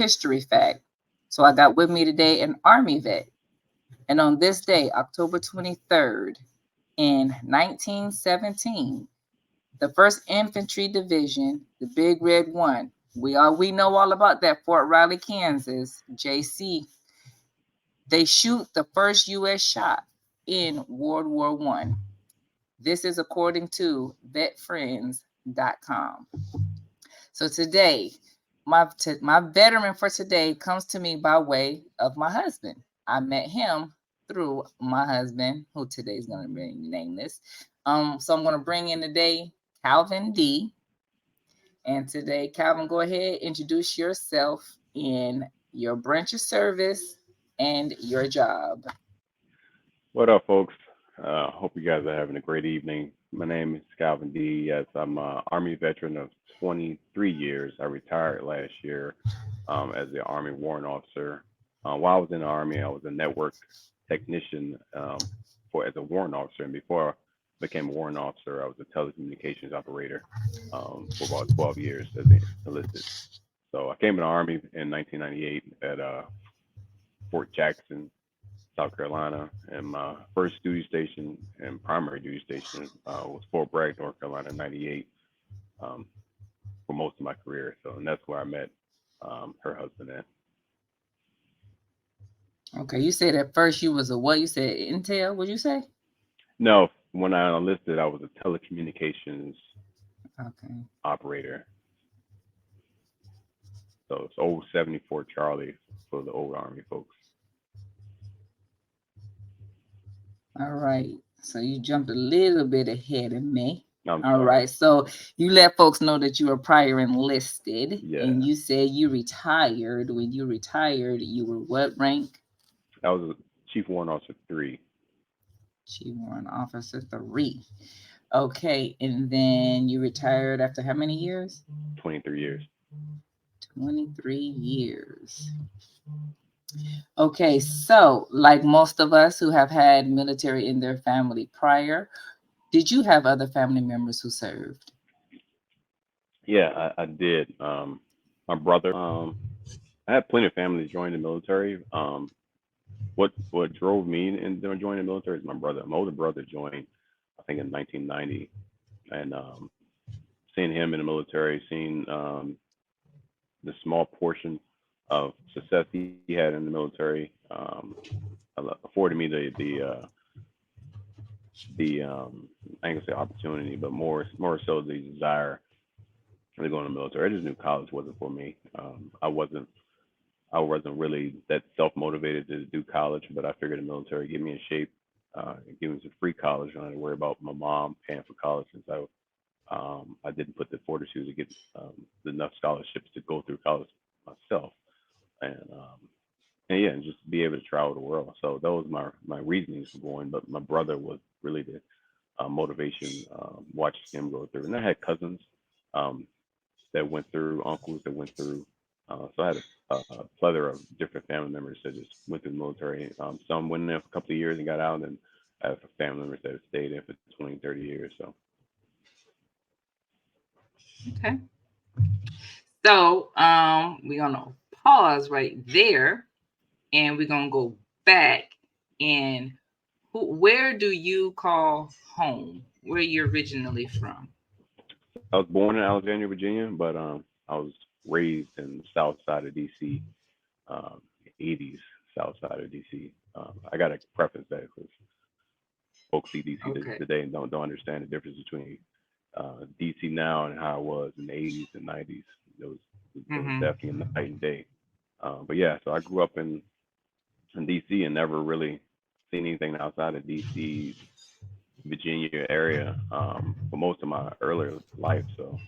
history fact. So I got with me today an Army vet. And on this day, October 23rd, in 1917, the 1st Infantry Division, the Big Red One, we know all about that, Fort Riley, Kansas, JC. They shoot the first U.S. shot in World War One. This is according to vetfriends.com. So today, my veteran for today comes to me by way of my husband. I met him through my husband, who today is going to be nameless. So I'm going to bring in today Calvin D. And today, Calvin, go ahead, introduce yourself in your branch of service and your job. What up, folks? Hope you guys are having a great evening. My name is Calvin D. Yes, I'm an Army veteran of 23 years. I retired last year as the Army warrant officer. While I was in the Army, I was a network technician as a warrant officer. And before I became a warrant officer, I was a telecommunications operator for about 12 years as enlisted. So I came in the Army in 1998 at Fort Jackson, South Carolina, and my first duty station and primary duty station was Fort Bragg, North Carolina, in '98 for most of my career. So, and that's where I met her husband at. Okay, you said at first you was a what? You said Intel, what'd you say? No, when I enlisted, I was a telecommunications operator. So it's old 74 Charlie for the old Army folks. All right. So you jumped a little bit ahead of me. I'm All sorry. right. So you let folks know that you were prior enlisted. Yeah. And you said you retired. When you retired, you were what rank? I was a Chief Warrant Officer 3. Chief Warrant Officer 3. Okay. And then you retired after how many years? 23 years. 23 years. Okay, so like most of us who have had military in their family prior, did you have other family members who served? Yeah, I did. My brother, I had plenty of family join the military. What drove me into joining the military is my brother. My older brother joined, I think, in 1990, and seeing him in the military, seeing the small portion of success he had in the military, afforded me the I ain't gonna say opportunity, but more so the desire to go in the military. I just knew college wasn't for me. I wasn't really that self-motivated to do college, but I figured the military get me in shape, give me some free college. I don't have to worry about my mom paying for college since I didn't put the fortitude to get enough scholarships to go through college myself, and and yeah, and just be able to travel the world. So that was my reasonings for going. But my brother was really the motivation. Watching him go through, and I had cousins um, that went through, uncles that went through. So I had a plethora of different family members that just went through the military. Some went in there for a couple of years and got out, and I have family members that have stayed in for 20, 30 years. So. Okay. So we're gonna pause right there and we're gonna go back and where do you call home? Where you originally from? I was born in Alexandria, Virginia, but I was raised in the south side of DC, 80s south side of DC. I got to preface that because folks see DC today and don't understand the difference between DC now and how it was in the 80s and 90s. It was definitely a night and day. But yeah, so I grew up in DC and never really seen anything outside of DC, Virginia area for most of my earlier life. So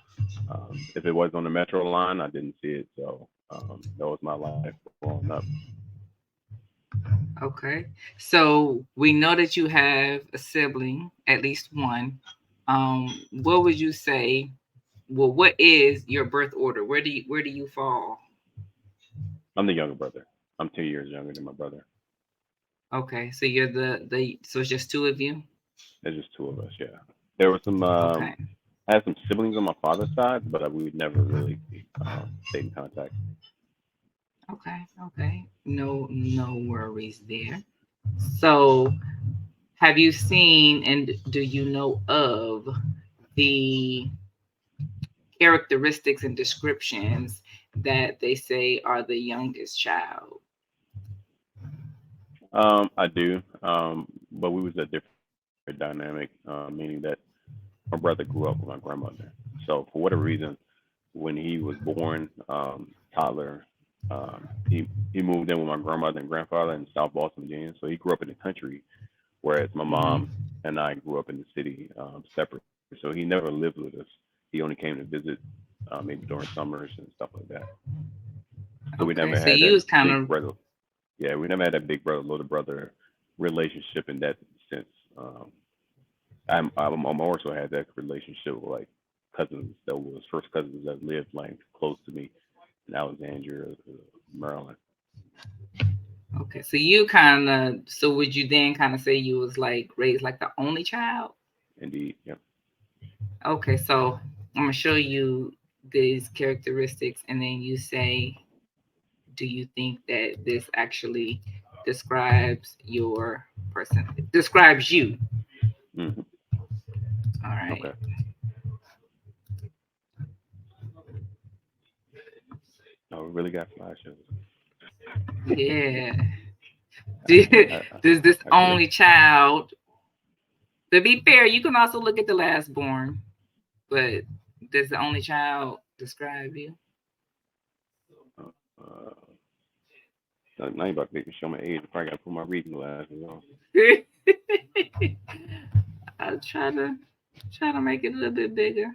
if it was on the Metro line, I didn't see it. So that was my life growing up. Okay. So we know that you have a sibling, at least one. What would you say? Well, what is your birth order? Where do you fall? I'm the younger brother. I'm 2 years younger than my brother. Okay, so you're the so it's just two of you? There's just two of us, yeah. There was some I had some siblings on my father's side, but we never really stayed in contact. Okay. No worries there. So, have you seen and do you know of the characteristics and descriptions that they say are the youngest child? I do. But we was a different dynamic, meaning that my brother grew up with my grandmother. So for whatever reason, when he was born, toddler, he moved in with my grandmother and grandfather in South Boston, Virginia. So he grew up in the country, whereas my Mm-hmm. mom and I grew up in the city, separate. So he never lived with us. He only came to visit, maybe during summers and stuff like that. So we Okay, never so had you that was kind big of brother. Yeah, we never had that big brother little brother relationship in that sense. I'm also had that relationship with like cousins that was first cousins that lived like close to me in Alexandria, Maryland. okay. So you kind of so would you then kind of say you was like raised like the only child? Indeed, yeah. Okay, so I'm gonna show you these characteristics, and then you say, do you think that this actually describes your person? Describes you? Hmm. All right. Okay. No, we really got flashes. Yeah. I, Does this I could have. only child? To be fair, you can also look at the last born, but does the only child describe you? Now you about to make me show my age. I probably got to put my reading glasses on. I'll try to make it a little bit bigger.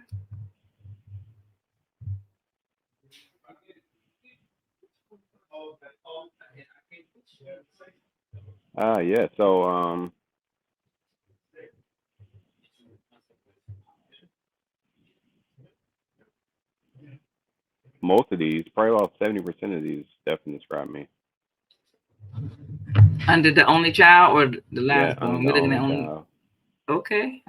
Yeah. So most of these, probably about 70% of these, definitely describe me. Under the only child or the Yeah, last I'm born? the We're looking at only only. child. Okay.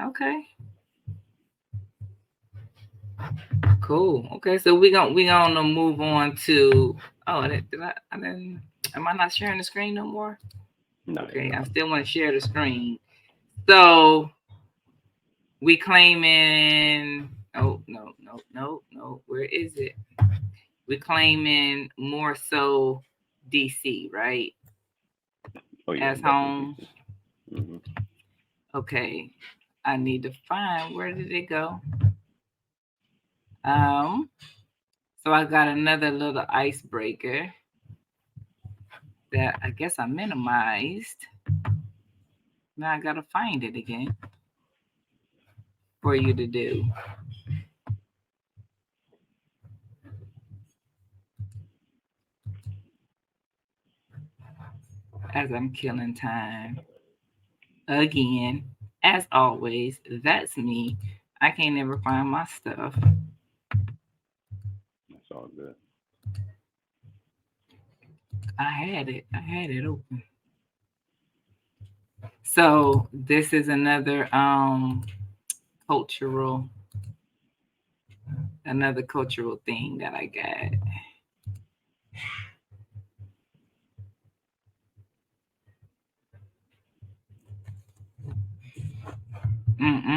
Cool. Okay, so we gonna move on to. Oh, I didn't. Am I not sharing the screen no more? No, you're Okay, I not. still want to share the screen. So we claiming. Oh no. Where is it? We claiming more so DC, right? Oh yeah, As definitely home. DC. Hmm. Okay, I need to find where did it go? Um, so I got another little icebreaker that I guess I minimized. Now I gotta find it again for you to do as I'm killing time. Again, as always, that's me. I can't never find my stuff. That's all good. I had it open. So this is another cultural cultural thing that I got.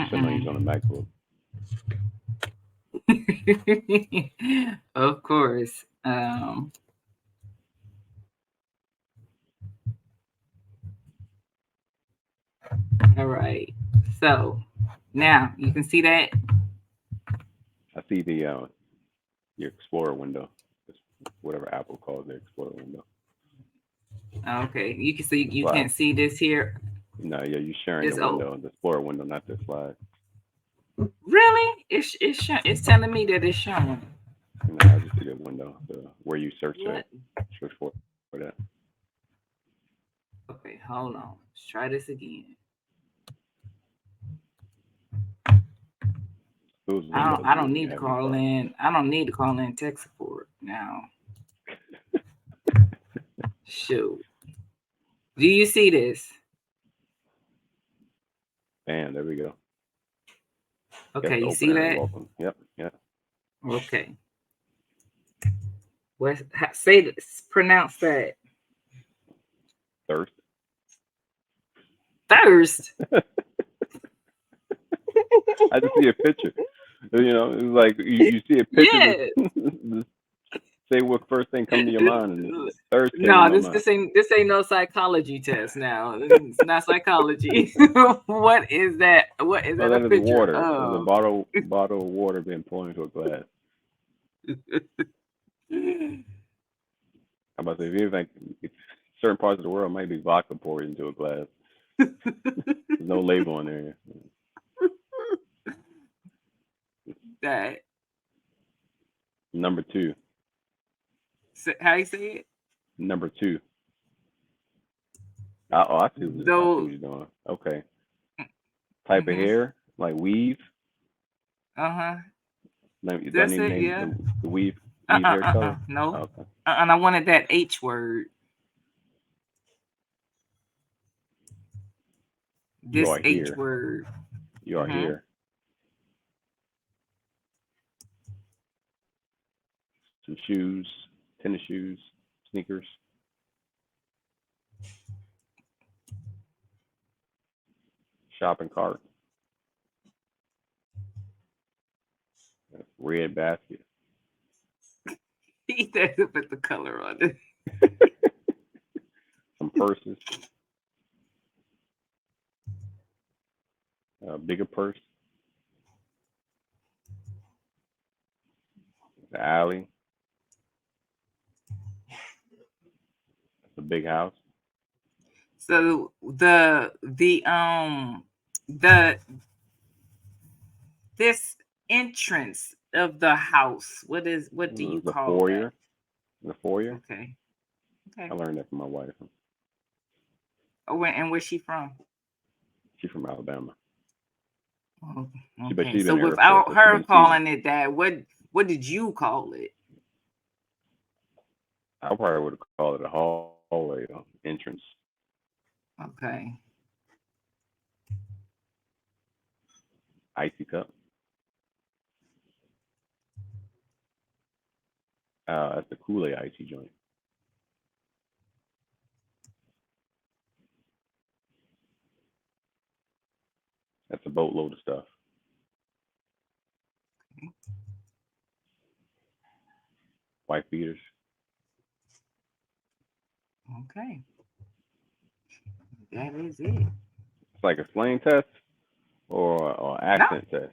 Shouldn't I use on a MacBook? Of course. All right. So now you can see that. I see the your Explorer window. It's whatever Apple calls the Explorer window. Okay. You can see The you slide. can't see this here. No, yeah, you're sharing the This oh window, the Explorer window, not the slide. really? It's telling me that it's showing. No, I just see the window, the where you search at, What? search for that. Okay, hold on. Let's try this again. If it was Windows, I you don't wouldn't need to have any call problem. in. I don't need to call in tech support now. Shoot. Do you see this? Bam, there we go. Guess Okay, the you see opener. that? Welcome. Yep, yep. Okay. Pronounce that. Thirst. Thirst. I just see a picture. You know, it's like you see a picture. Yes. Just say what first thing come to your mind, and thirst came to No, my mind. this ain't no psychology test. Now it's not psychology. What is that? What is Oh, that a that is picture water. There's a of? bottle of water being poured into a glass. How about if you think certain parts of the world might be vodka poured into a glass. There's no label on there. That Number two. how you say it? Number two. I see what Though. you're doing. Okay. Type of Mm-hmm. hair, like weave. Uh-huh. Do I That's need to it. name Yeah. the weave hair color? No. Okay. And I wanted that H word. You This are H here. word. You are here. Some shoes, tennis shoes, sneakers. Shopping cart. Red basket. He does put the color on it. Some purses. A bigger purse. The alley. It's a big house. So the this entrance of the house, what do you The call that? foyer. The foyer. Okay. I learned that from my wife. Oh, and where's she from? She's from Alabama. Oh, But okay. she's So been in the Air Force. without her calling it that, what did you call it? I probably would call it a hallway entrance. Okay. Icy cup. That's the Kool-Aid icy joint. That's a boatload of stuff. White beaters. Okay. That is it. It's like a slang test or accent test.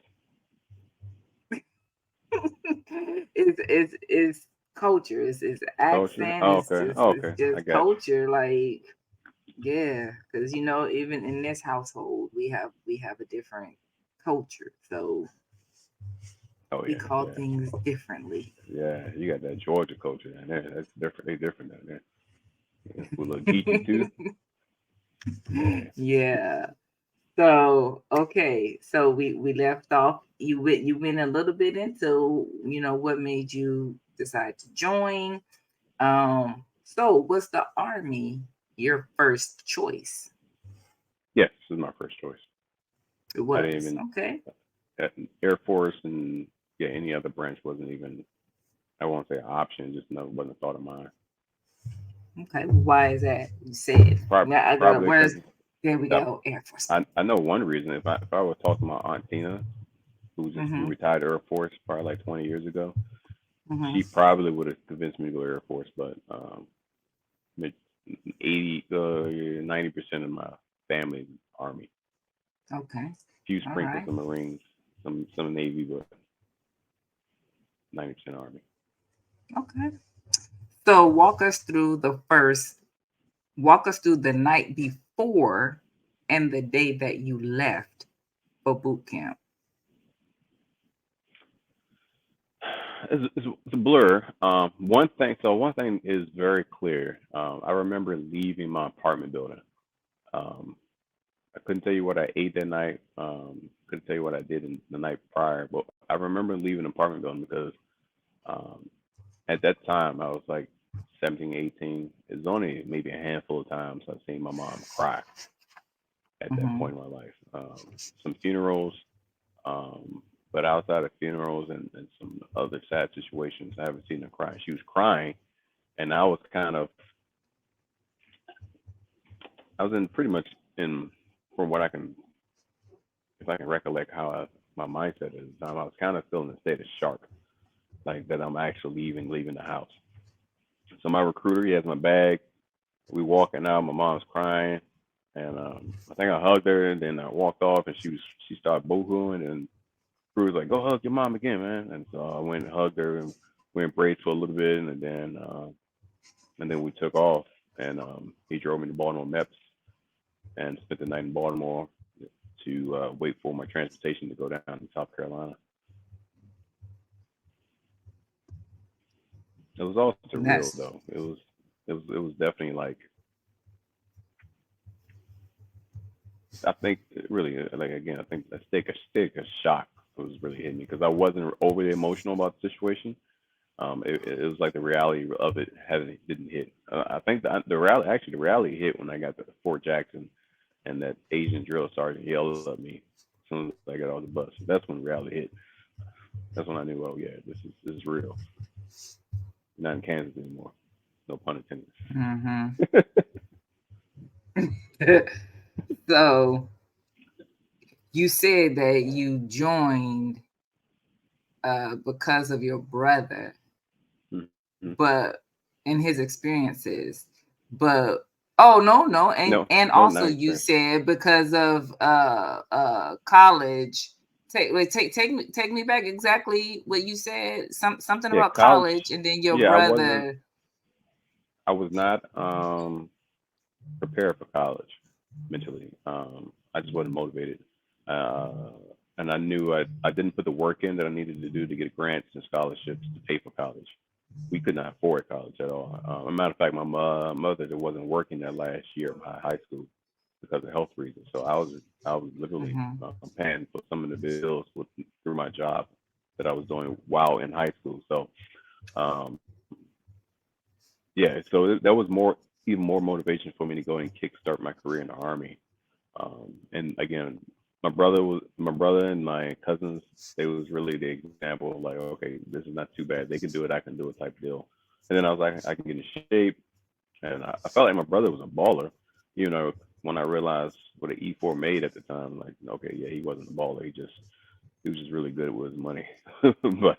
It's culture. It's Culture. accent. Oh, It's okay. just Oh, it's okay. I just got you. culture. Like, yeah, because even in this household, we have a different culture, so Oh we yeah, call yeah, things differently. yeah. You got that Georgia culture down there. That's different. They different down there. Yeah, a little geeky too. Yeah. Yeah. So okay, so we left off. You went a little bit into what made you decide to join. So was the army your first choice? Yes, this is my first choice. It I didn't was even okay. Air Force and yeah, any other branch wasn't even. I won't say an option. Just no, wasn't a thought of mine. Okay, why is that? You said now I got Probably because where's there we go Air Force. I know one reason. If I would talk to my aunt Tina, who Mm-hmm. retired Air Force probably like 20 years ago, Mm-hmm. she probably would have convinced me to go Air Force. But 80 90% of my family Army. Okay. Few All sprinkles right. of Marines, some Navy, but 90% Army. Okay. So walk us through the night before and the day that you left for boot camp. It's a blur. One thing is very clear. I remember leaving my apartment building. Um, I couldn't tell you what I ate that night. Couldn't tell you what I did in the night prior, but I remember leaving the apartment building because um, at that time I was like 17, 18. It's only maybe a handful of times I've seen my mom cry at that Mm-hmm. point in my life. Some funerals, um, But outside of funerals and some other sad situations, I haven't seen her cry. She was crying, and I was kind of, I was in pretty much in, from what I can, if I can recollect how my mindset at the time, I was kind of still in a state of shock, like that I'm actually leaving the house. So my recruiter, he has my bag. We walking out. My mom's crying, and I think I hugged her, and then I walked off, and she started boohooing, and Crew was like, "Go hug your mom again, man." And so I went and hugged her, and we embraced for a little bit, and then we took off, and he drove me to Baltimore Meps and spent the night in Baltimore to wait for my transportation to go down to South Carolina. It was all surreal That's though. It was definitely like, I think really like again, I think a stick of shock was really hitting me because I wasn't overly emotional about the situation. It was like the reality of it hasn't didn't hit. I think the reality hit when I got to Fort Jackson, and that Asian drill sergeant yelled at me as soon as I got off the bus. That's when reality hit. That's when I knew, oh yeah, this is real. Not in Kansas anymore. No pun intended. mm-hmm. So you said that you joined because of your brother, Mm-hmm. but in his experiences, but oh no, and No, also not you experience. said because of college. Take me back exactly what you said. Something Yeah, about college. college, and then your Yeah, brother. I was not prepared for college mentally. I just wasn't motivated. Uh, and I knew I didn't put the work in that I needed to do to get grants and scholarships to pay for college. We could not afford college at all. As a matter of fact, my mother that wasn't working that last year of my high school because of health reasons. So I was literally Mm-hmm, paying for some of the bills through my job that I was doing while in high school. So um, yeah, so that was even more motivation for me to go and kickstart my career in the army. And again, my brother and my cousins. They was really the example of like, okay, this is not too bad. They can do it. I can do it type deal. And then I was like, I can get in shape, and I felt like my brother was a baller. You know, when I realized what an E4 made at the time, like, okay, yeah, he wasn't a baller. He was just really good with his money. But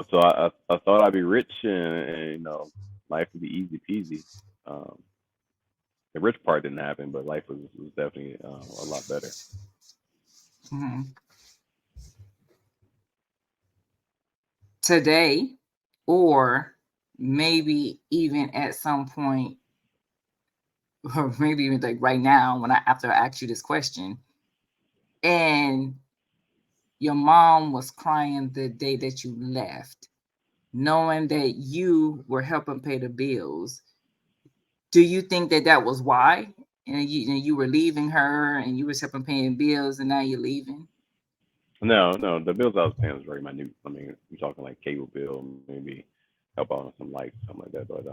so I thought I'd be rich, and life would be easy peasy. Um, the rich part didn't happen, but life was definitely a lot better. mm-hmm. Today, or maybe even at some point, or maybe even like right now, when after I ask you this question, and your mom was crying the day that you left, knowing that you were helping pay the bills. Do you think that that was why? And you were leaving her, and you was helping paying bills, and now you're leaving. No, no, the bills I was paying was very minute. I mean, we're talking like cable bill, maybe help out on some lights, something like that. But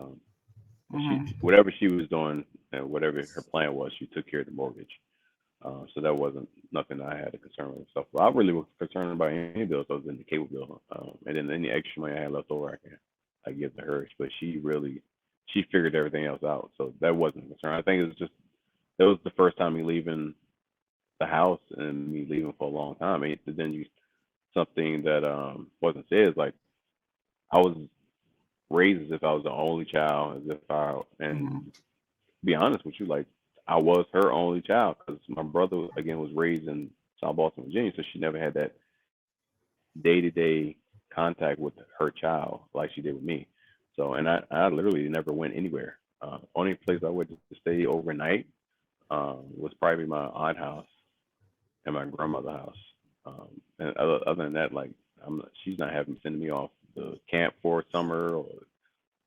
she Mm-hmm. whatever she was doing and whatever her plan was, she took care of the mortgage. So that wasn't nothing I had to concern with myself. But I really was concerned about any bills other than the cable bill, and then any extra money I had left over, I give to her. But she figured everything else out, so that wasn't a concern. I think it was just that was the first time me leaving the house and me leaving for a long time. And then you something that wasn't said is like I was raised as if I was the only child, as if and Mm-hmm. to be honest with you, like I was her only child because my brother again was raised in South Boston, Virginia, so she never had that day-to-day contact with her child like she did with me. So, and I literally never went anywhere. Only place I went to stay overnight was probably my aunt house and my grandmother's house. And other than that, like she's not having sending me off the camp for summer or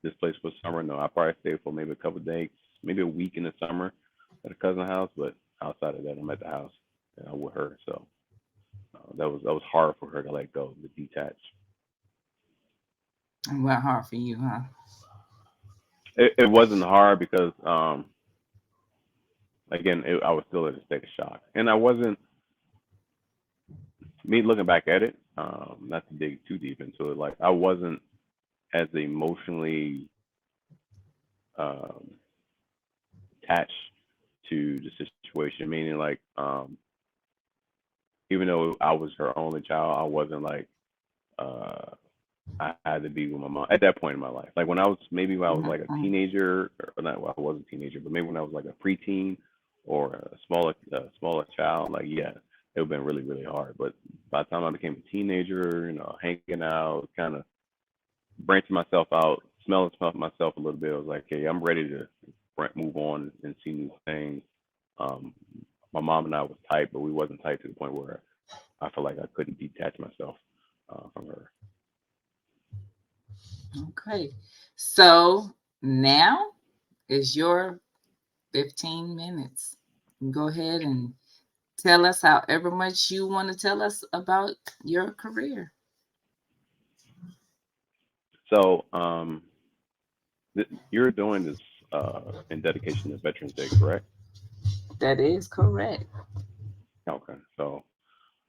this place for summer. No, I probably stay for maybe a couple of days, maybe a week in the summer at a cousin's house. But outside of that, I'm at the house and I'm with her. So that was hard for her to let go, to detach. It went hard for you, huh? It wasn't hard because again I was still in a state of shock, and I wasn't. me looking back at it, not to dig too deep into it, like I wasn't as emotionally um, attached to the situation. Meaning, like, even though I was her only child, I wasn't like uh, I had to be with my mom at that point in my life. Like when I was maybe when I was like a Mhm. teenager, or not, well, I wasn't a teenager, but maybe when I was like a preteen or a smaller child, like yeah, it would have been really really hard. But by the time I became a teenager, hanging out, kind of branching myself out, smelling myself a little bit, I was like, hey, I'm ready to move on and see new things. Um, my mom and I was tight, but we wasn't tight to the point where I felt like I couldn't detach myself from her. Okay. So now is your 15 minutes. Go ahead and tell us however much you want to tell us about your career. So you're doing this in dedication to Veterans Day, correct? That is correct. Okay, so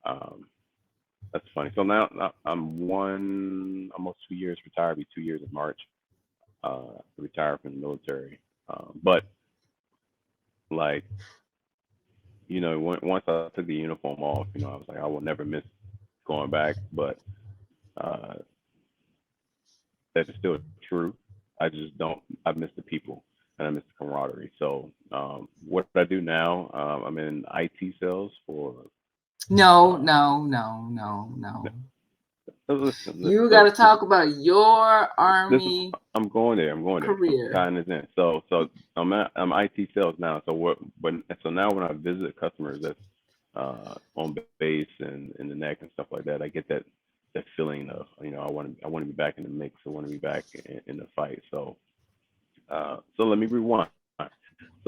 um, that's funny. So now I'm almost 2 years retired. Be 2 years in March. Retired from the military. But like once I took the uniform off, I was like, I will never miss going back. But uh, that is still true. I just don't. I miss the people and I miss the camaraderie. So what I do now, I'm in IT sales for. No, Uh, no, no, no, no. listen. You got So to talk about your this is. Army I'm going there. I'm going there. I'm career. tying this in. So I'm IT sales now. So so now when I visit customers that's on base and in the neck and stuff like that, I get that feeling of I want to be back in the mix. I want to be back in the fight. So let me rewind.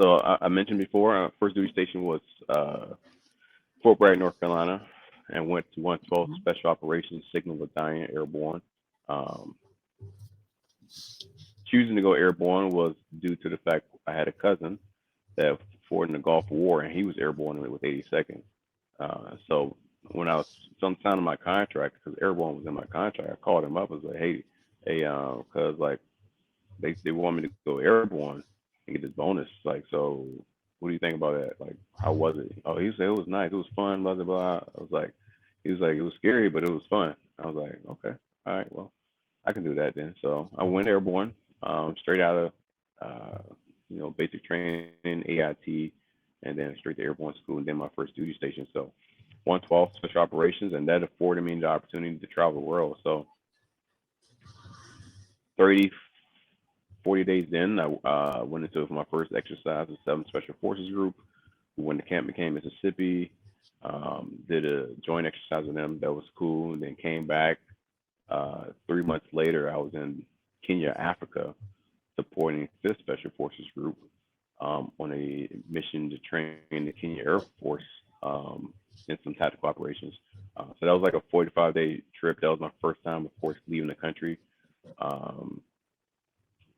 So I mentioned before, first duty station was Fort Bragg, North Carolina, and went to 112th Mhm. Special Operations Signal Battalion Airborne. Um, Choosing to go airborne was due to the fact I had a cousin that fought in the Gulf War, and he was airborne with 82nd. So when I was sometime in my contract, because airborne was in my contract, I called him up and was like, hey, because like they want me to go airborne and get this bonus. Like, so what do you think about that? Like, how was it? Oh, he said it was nice, it was fun, blah blah blah. I was like, he was like, it was scary, but it was fun. I was like, okay, all right, well, I can do that then. So I went airborne, straight out of basic training, AIT, and then straight to airborne school, and then my first duty station. So 112 special operations, and that afforded me the opportunity to travel the world. So 30, 40 days in, I went into my first exercise with 7th Special Forces Group. We went to Camp McCain, Mississippi. Did a joint exercise with them. That was cool. And then came back. 3 months later, I was in Kenya, Africa, supporting 5th Special Forces Group on a mission to train the Kenya Air Force in some tactical operations. So that was like a 45-day trip. That was my first time, of course, leaving the country. Um,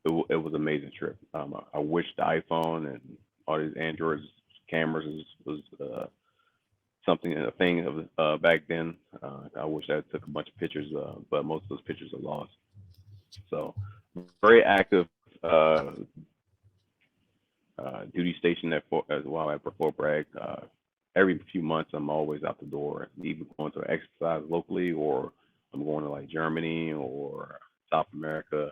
it was an amazing trip. I wish the iPhone and all these Androids cameras was something a thing of back then. I wish I took a bunch of pictures, but most of those pictures are lost. So very active duty station as well at Fort Bragg. Every few months, I'm always out the door, either going to exercise locally or I'm going to like Germany or South America,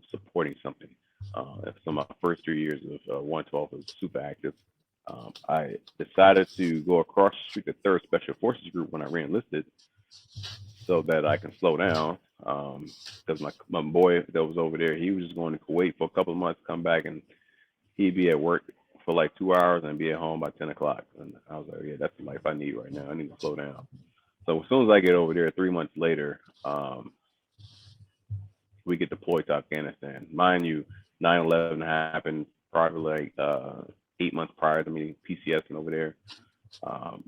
supporting something. So my first 3 years of 112 was super active. I decided to go across the street to Third Special Forces Group when I re-enlisted, so that I can slow down. Because my boy that was over there, he was just going to Kuwait for a couple of months, come back, and he'd be at work for like 2 hours and be at home by 10 o'clock. And I was like, yeah, that's the life I need right now. I need to slow down. So as soon as I get over there, 3 months later, we get deployed to Afghanistan. Mind you, 9/11 happened probably like 8 months prior to me PCSing over there. Um,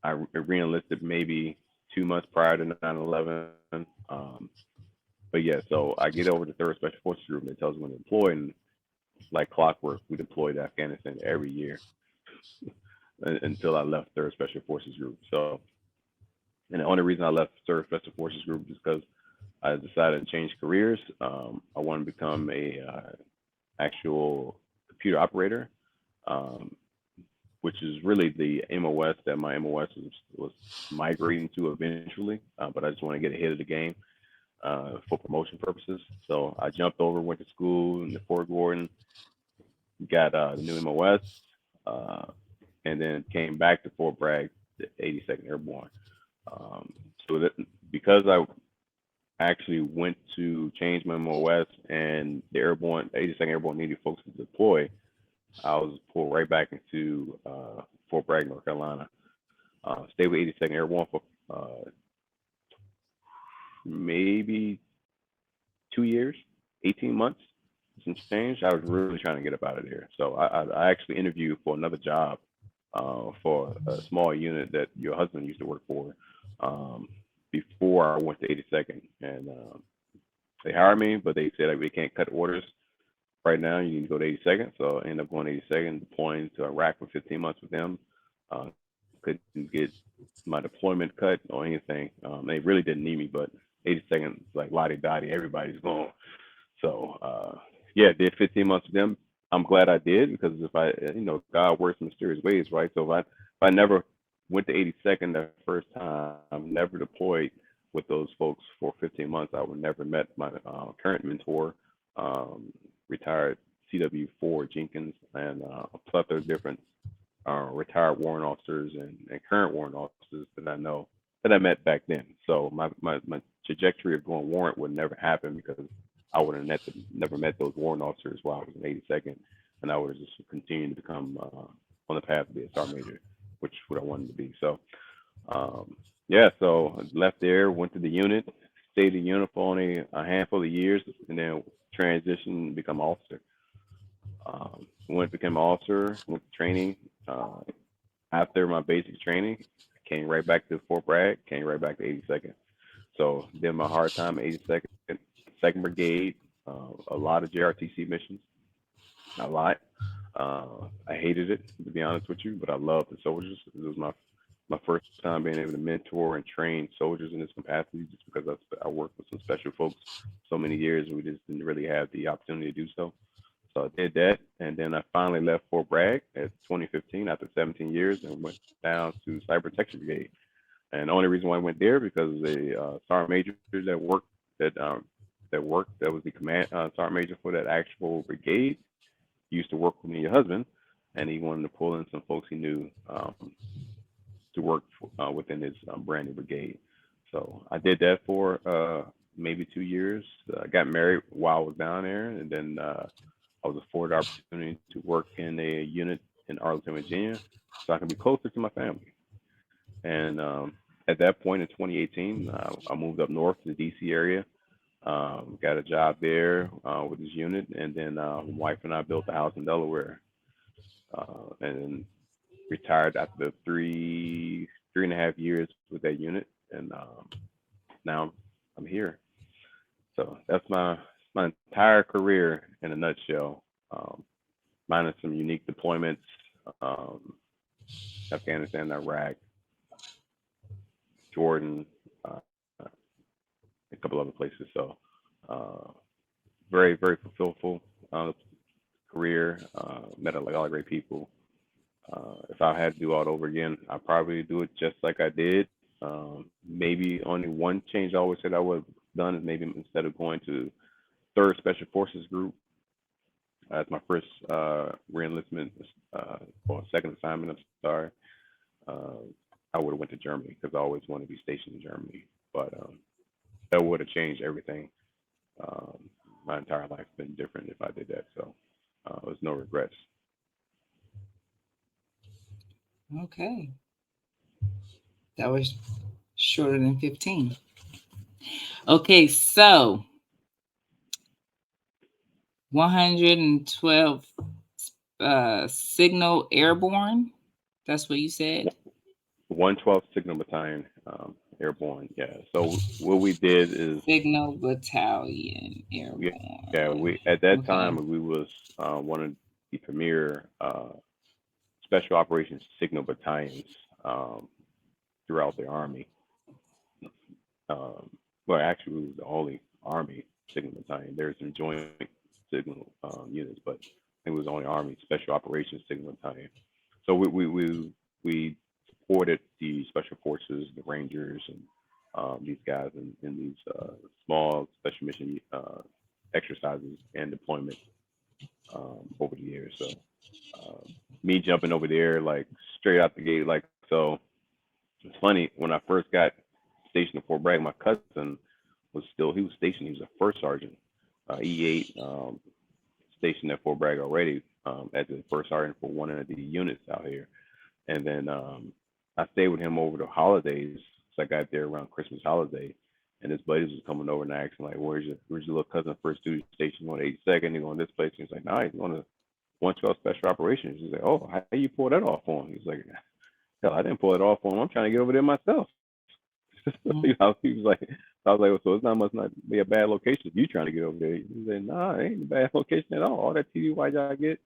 I re-enlisted maybe 2 months prior to 9/11. But yeah, so I get over to Third Special Forces Group and it tells me when to deploy, and like clockwork, we deployed to Afghanistan every year until I left Third Special Forces Group. So And the only reason I left Surf Special Forces Group is because I decided to change careers. I want to become a actual computer operator, um, which is really the MOS that my MOS was migrating to eventually. But I just want to get ahead of the game for promotion purposes. So I jumped over, went to school in the Fort Gordon, got the new MOS, uh, and then came back to Fort Bragg, the 82nd Airborne. Um, so that because I actually went to change my MOS and the Airborne, 82nd Airborne needed folks to deploy, I was pulled right back into Fort Bragg, North Carolina. Stayed with 82nd Airborne for maybe 2 years, 18 months, some change. I was really trying to get up out of there. So I actually interviewed for another job for a small unit that your husband used to work for um, before I went to 82nd. And they hired me, but they said like, we can't cut orders right now. You need to go to 82nd. So I ended up going to 82nd, deploying to Iraq for 15 months with them. Couldn't get my deployment cut or anything. They really didn't need me, but 82nd, like lottie dottie, everybody's gone. So yeah, did 15 months with them. I'm glad I did because if I, God works in mysterious ways, right? So if I never went to 82nd that first time, never deployed with those folks for 15 months, I would never met my current mentor, um, retired CW4 Jenkins, and a plethora of different retired warrant officers and current warrant officers that I know that I met back then. So my trajectory of going warrant would never happen because I would have never met those warrant officers while I was in 82nd, and I would have just continued to become on the path to be a sergeant major, which is what I wanted to be. So um, yeah, so I left there, went to the unit, stayed in unit for only a handful of years, and then transitioned to become officer. Went became an officer, went to training. Uh, After my basic training, came right back to Fort Bragg, came right back to 82nd. So did my hard time at 82nd, 2nd Brigade, a lot of JRTC missions, a lot. I hated it, to be honest with you, but I loved the soldiers. It was my first time being able to mentor and train soldiers in this capacity just because I worked with some special folks so many years and we just didn't really have the opportunity to do so. So I did that, and then I finally left Fort Bragg at 2015 after 17 years and went down to Cyber Protection Brigade. And the only reason why I went there because the sergeant major that that was the command sergeant major for that actual brigade used to work with me and your husband, and he wanted to pull in some folks he knew to work within his brand new brigade. So I did that for maybe 2 years. I got married while I was down there, and then I was afforded the opportunity to work in a unit in Arlington, Virginia, so I can be closer to my family. And at that point in 2018, I moved up north to the DC area. Got a job there with this unit, and then my wife and I built a house in Delaware, and retired after 3.5 years with that unit, and now I'm here. So that's my entire career in a nutshell, minus some unique deployments, um, Afghanistan, Iraq, Jordan, a couple other places. So uh, very fulfillful career. Met a lot of great people. If I had to do all over again, I'd probably do it just like I did. Maybe only one change I always said I would have done is maybe instead of going to third Special Forces Group as my first reenlistment or second assignment. I'm sorry. Uh, I would have went to Germany because I always wanted to be stationed in Germany. But that would have changed everything. Um, my entire life been different if I did that. So there's no regrets. Okay. That was shorter than 15. Okay, so 112 signal airborne. That's what you said. 112th Signal Battalion, Airborne. Yeah. So what we did is, Signal battalion yeah, airborne. we at that Okay. time we was one of the premier special operations signal battalions um, throughout the army. Um, well, actually, it was the only Army signal battalion. There's some joint signal units, but I think it was the only Army Special Operations signal battalion. So we supported the Special Forces, the Rangers, and these guys in these small special mission exercises and deployments over the years. So me jumping over there like straight out the gate, like so. It's funny when I first got stationed at Fort Bragg, my cousin he was stationed. He was a first sergeant, E8, stationed at Fort Bragg already as a first sergeant for one of the units out here. And then I stayed with him over the holidays. So I got there around Christmas holiday, and his buddies was coming over and asking like, "Where's your little cousin first duty station going 82nd? He going this place?" And he's like, "Nah, he's going to 112 Special Operations." He's like, "Oh, how you pull that off on?" He's like, "Hell, I didn't pull it off on him. I'm trying to get over there myself." Mm. He was like, I was like, well, so it's not must not be a bad location if you trying to get over there. He said, nah, it ain't a bad location at all. All that TDY y'all get.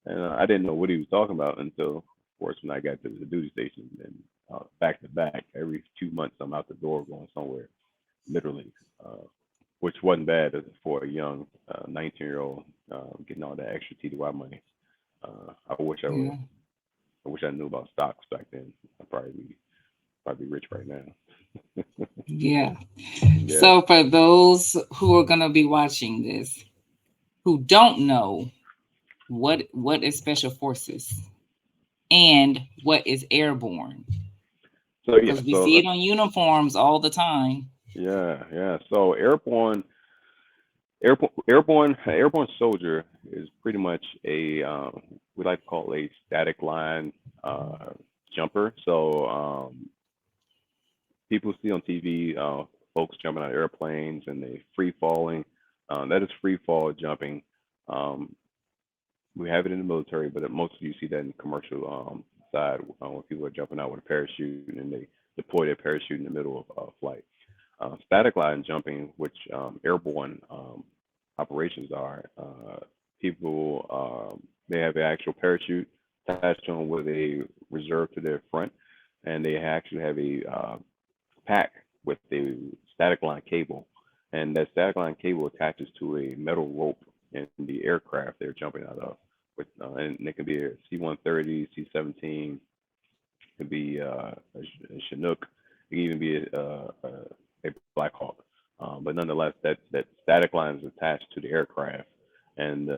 And I didn't know what he was talking about until, of course, when I got to the duty station. And back to back, every 2 months, I'm out the door going somewhere, literally, which wasn't bad for a young 19-year-old getting all that extra TDY money. Yeah. I wish I knew about stocks back then. I'd probably be rich right now. Yeah. Yeah. So for those who are going to be watching this who don't know what is special forces and what is airborne, So yeah, because we so see it on uniforms all the time. yeah. So airborne soldier is pretty much a we like to call it a static line uh, jumper. So people see on TV folks jumping out of airplanes and they free falling. That is free fall jumping. Um, we have it in the military, but most of you see that in the commercial side when people are jumping out with a parachute and they deploy their parachute in the middle of flight. Static line jumping, which airborne operations are, people they have an actual parachute attached to them with a reserve to their front, and they actually have a pack with a static line cable, and that static line cable attaches to a metal rope in the aircraft they're jumping out of. And it can be a C-130, C-17, it can be a Chinook, it can even be a Black Hawk. But nonetheless, that static line is attached to the aircraft, and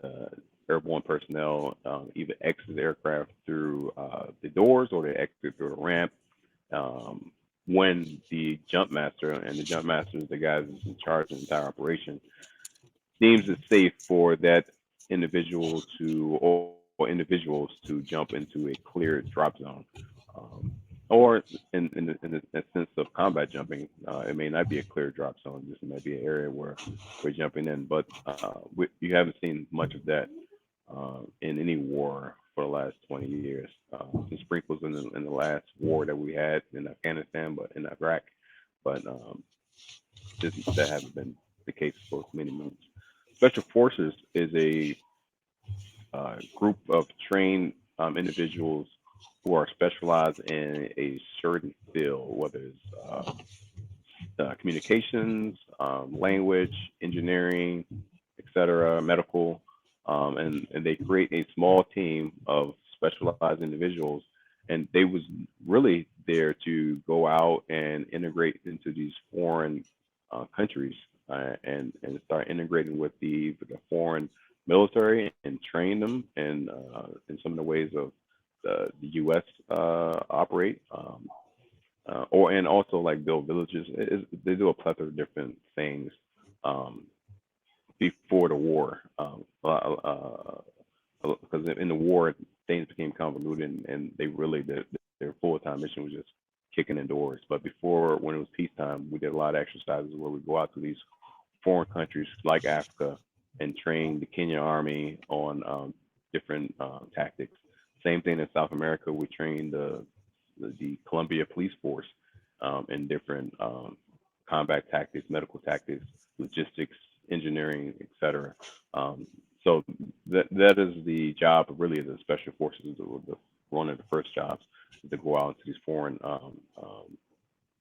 airborne personnel either exit the aircraft through the doors or they exit through the ramp um, when the jump master, and the jump master is the guy that's in charge of the entire operation, deems it safe for that individual to or individuals to jump into a clear drop zone. Um, or in the sense of combat jumping, it may not be a clear drop zone. This might be an area where we're jumping in, but you haven't seen much of that in any war for the last 20 years. Some sprinkles in the last war that we had in Afghanistan, but in Iraq, but that hasn't been the case for many months. Special Forces is a group of trained individuals who are specialized in a certain field, whether it's communications, language, engineering, etc., medical, and they create a small team of specialized individuals, and they was really there to go out and integrate into these foreign countries and start integrating with the foreign military and train them in some of the ways of the U.S. Operate. Or and also like build villages. They do a plethora of different things um, before the war, because in the war things became convoluted and they really their full time mission was just kicking in doors. But before, when it was peacetime, we did a lot of exercises where we go out to these foreign countries like Africa and train the Kenya Army on different tactics. Same thing in South America. We trained the Colombia Police Force in different combat tactics, medical tactics, logistics, engineering, etc. Um, so that is the job of really the special forces. One of the first jobs is to go out into these foreign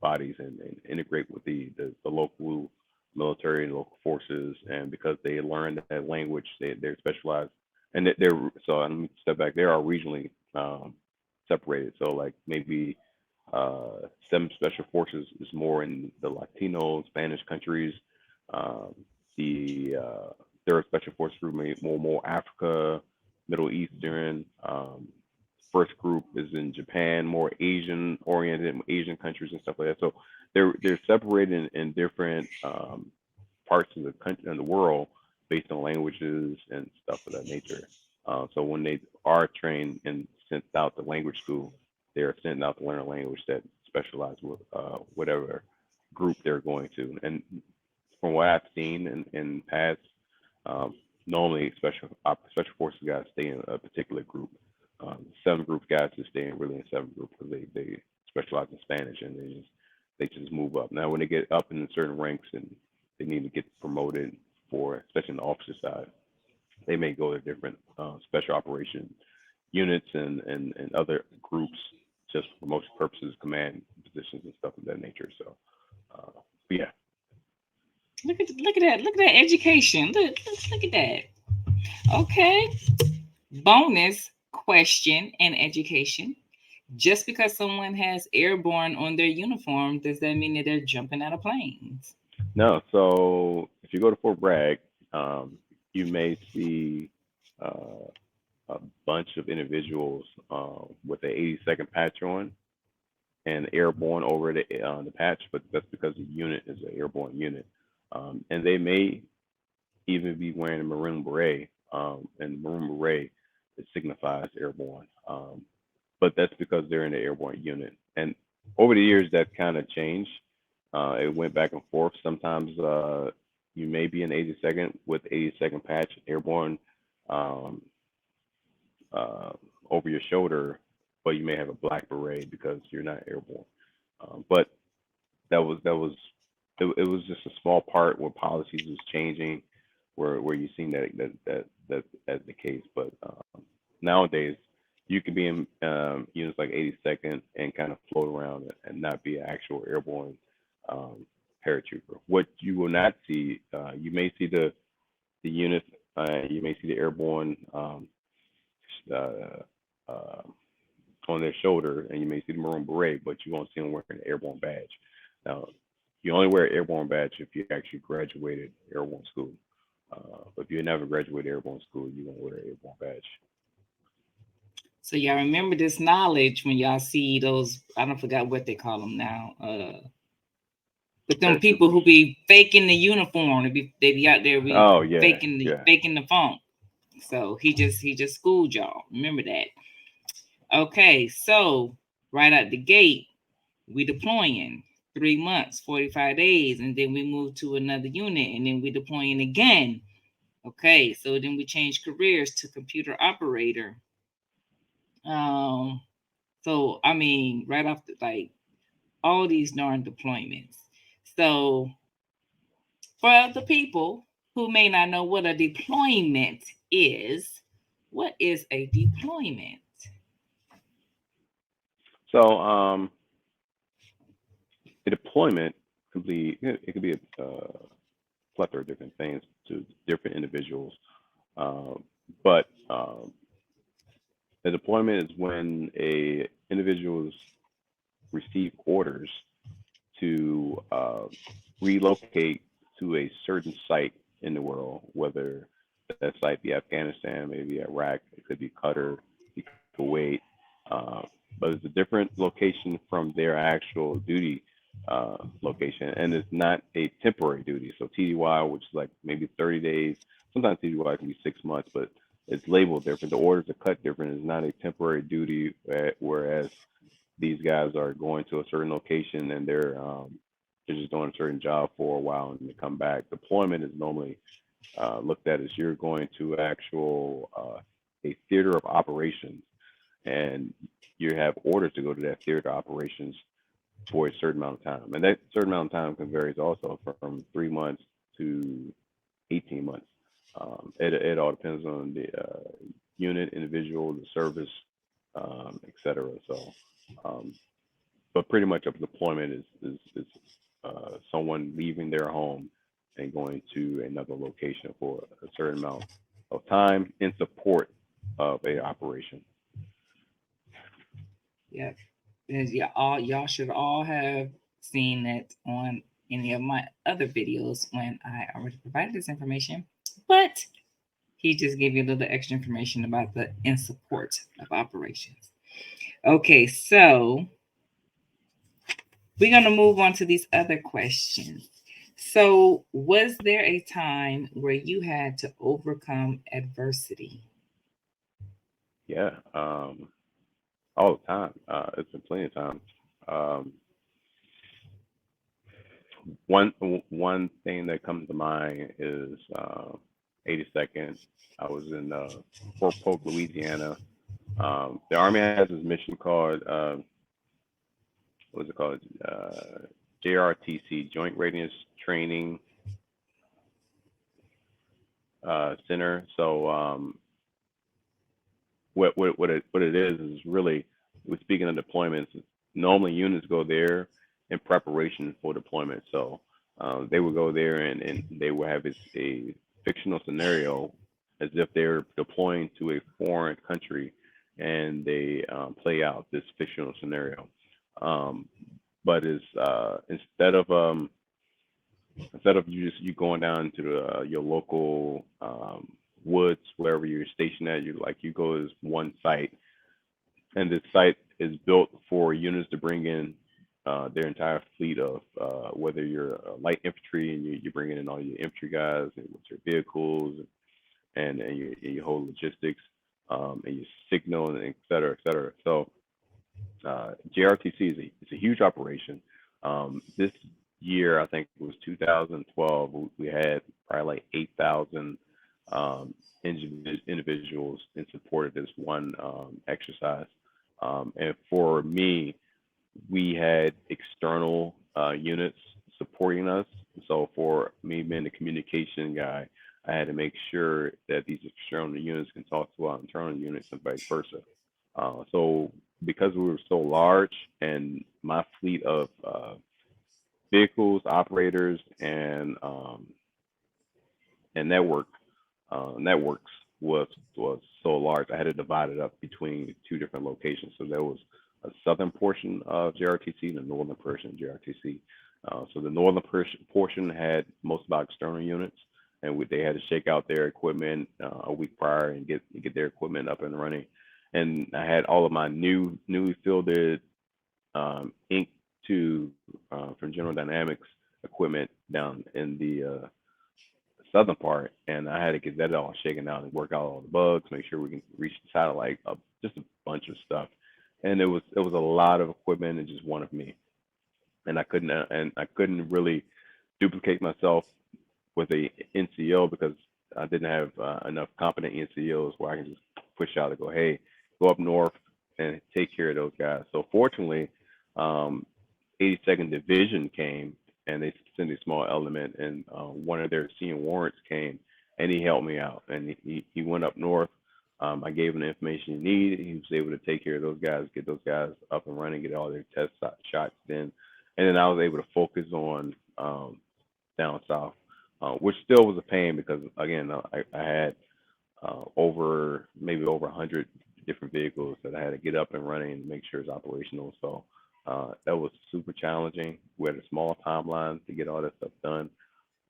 bodies and integrate with the local military and local forces. And because they learn that language, they're specialized. And they're so let me step back. They are regionally separated. So like maybe 7 Special Forces is more in the Latino, Spanish countries. Um, the Third Special Forces group may more Africa, Middle Eastern. First group is in Japan, more Asian oriented, Asian countries and stuff like that. So they're separated in different parts of the country and the world based on languages and stuff of that nature. So when they are trained and sent out to language school, they're sent out to learn a language that specializes with whatever group they're going to. And from what I've seen in past, um, normally special forces guys stay in a particular group. 7 group guys just stay in really in 7 groups because they specialize in Spanish and they just move up. Now when they get up in certain ranks and they need to get promoted for, especially in the officer side, they may go to different special operation units and other groups just for promotion purposes, command positions and stuff of that nature. So, but yeah. Look at that! Look at that education! Look at that! Okay. Bonus question and education. Just because someone has airborne on their uniform, does that mean that they're jumping out of planes? No, so if you go to Fort Bragg, um, you may see uh, a bunch of individuals with the 82nd patch on and airborne over the patch, but that's because the unit is an airborne unit. And they may even be wearing a maroon beret, and the maroon beret it signifies airborne. But that's because they're in the airborne unit. And over the years, that kind of changed. It went back and forth. Sometimes you may be an 82nd with 82nd patch airborne um, uh, over your shoulder, but you may have a black beret because you're not airborne. But that was it was just a small part where policies was changing, where you seen that as the case. But nowadays, you can be in units like 82nd and kind of float around and not be an actual airborne um, paratrooper. What you will not see, you may see the units, you may see the airborne uh, uh, on their shoulder, and you may see the maroon beret, but you won't see them wearing an airborne badge. Now, you only wear an airborne badge if you actually graduated airborne school. But if you never graduated airborne school, you won't wear an airborne badge. So y'all remember this knowledge when y'all see those, I don't forgot what they call them now. But them people who be faking the uniform, they be out there Oh yeah, yeah. faking the funk. So he just schooled y'all. Remember that. Okay, so right out the gate, we deploying 3 months, 45 days, and then we move to another unit, and then we deploying again. Okay, so then we change careers to computer operator. Um, so I mean, right off the like all these darn deployments. So for the people who may not know what a deployment is, what is a deployment? So the deployment could be it could be a plethora of different things to different individuals. But the deployment is when a individuals receive orders to relocate to a certain site in the world, whether that site be Afghanistan, maybe Iraq, it could be Qatar, it could be Kuwait, uh, but it's a different location from their actual duty location, and it's not a temporary duty. So TDY, which is like maybe 30 days, sometimes TDY can be 6 months, but it's labeled different. The orders are cut different. It's not a temporary duty, whereas these guys are going to a certain location and they're just doing a certain job for a while and they come back. Deployment is normally looked at as you're going to actual a theater of operations, and you have orders to go to that theater of operations for a certain amount of time, and that certain amount of time can vary also from 3 months to 18 months. It all depends on the unit, individual, the service, etc. So um, but pretty much a deployment is someone leaving their home and going to another location for a certain amount of time in support of a operation. Yeah, and y'all should all have seen it on any of my other videos when I already provided this information, but he just gave you a little extra information about the in support of operations. Okay, so we're going to move on to these other questions. So, was there a time where you had to overcome adversity? Yeah, all the time. It's been plenty of times. Um, one thing that comes to mind is 82nd. I was in Fort Polk, Louisiana. The Army has this mission called what's it called? JRTC, Joint Readiness Training Center. So what it is really, with speaking of deployments, normally units go there in preparation for deployment. So they would go there and they would have a fictional scenario as if they're deploying to a foreign country, and they play out this fictional scenario. But is instead of you going down to your local woods, wherever you're stationed at, you go to this one site, and this site is built for units to bring in their entire fleet of whether you're light infantry and you're bringing in all your infantry guys and with your vehicles and your whole logistics and your signal and et cetera, et cetera. So JRTC is a huge operation. This year, I think it was 2012, we had probably like 8,000 individuals in support of this one exercise. And for me, we had external units supporting us. So for me being the communication guy, I had to make sure that these external units can talk to our internal units and vice versa. So because we were so large and my fleet of vehicles, operators, and networks was so large, I had to divide it up between two different locations. So there was a southern portion of JRTC and a northern portion of JRTC. So the northern portion had most of our external units, and they had to shake out their equipment a week prior and get their equipment up and running. And I had all of my newly fielded Inc. 2 from General Dynamics equipment down in the southern part, and I had to get that all shaken out and work out all the bugs, make sure we can reach the satellite, just a bunch of stuff. And it was a lot of equipment and just one of me, and I couldn't really duplicate myself with a NCO because I didn't have enough competent NCOs where I can just push out and go, hey, go up north and take care of those guys. So fortunately, 82nd Division came and they sent a small element, and one of their senior warrants came and he helped me out, and he went up north. I gave him the information he needed. He was able to take care of those guys, get those guys up and running, get all their test shots in, and then I was able to focus on down south, which still was a pain because again I had maybe over 100 different vehicles that I had to get up and running and make sure it's operational. So that was super challenging. We had a small timeline to get all that stuff done.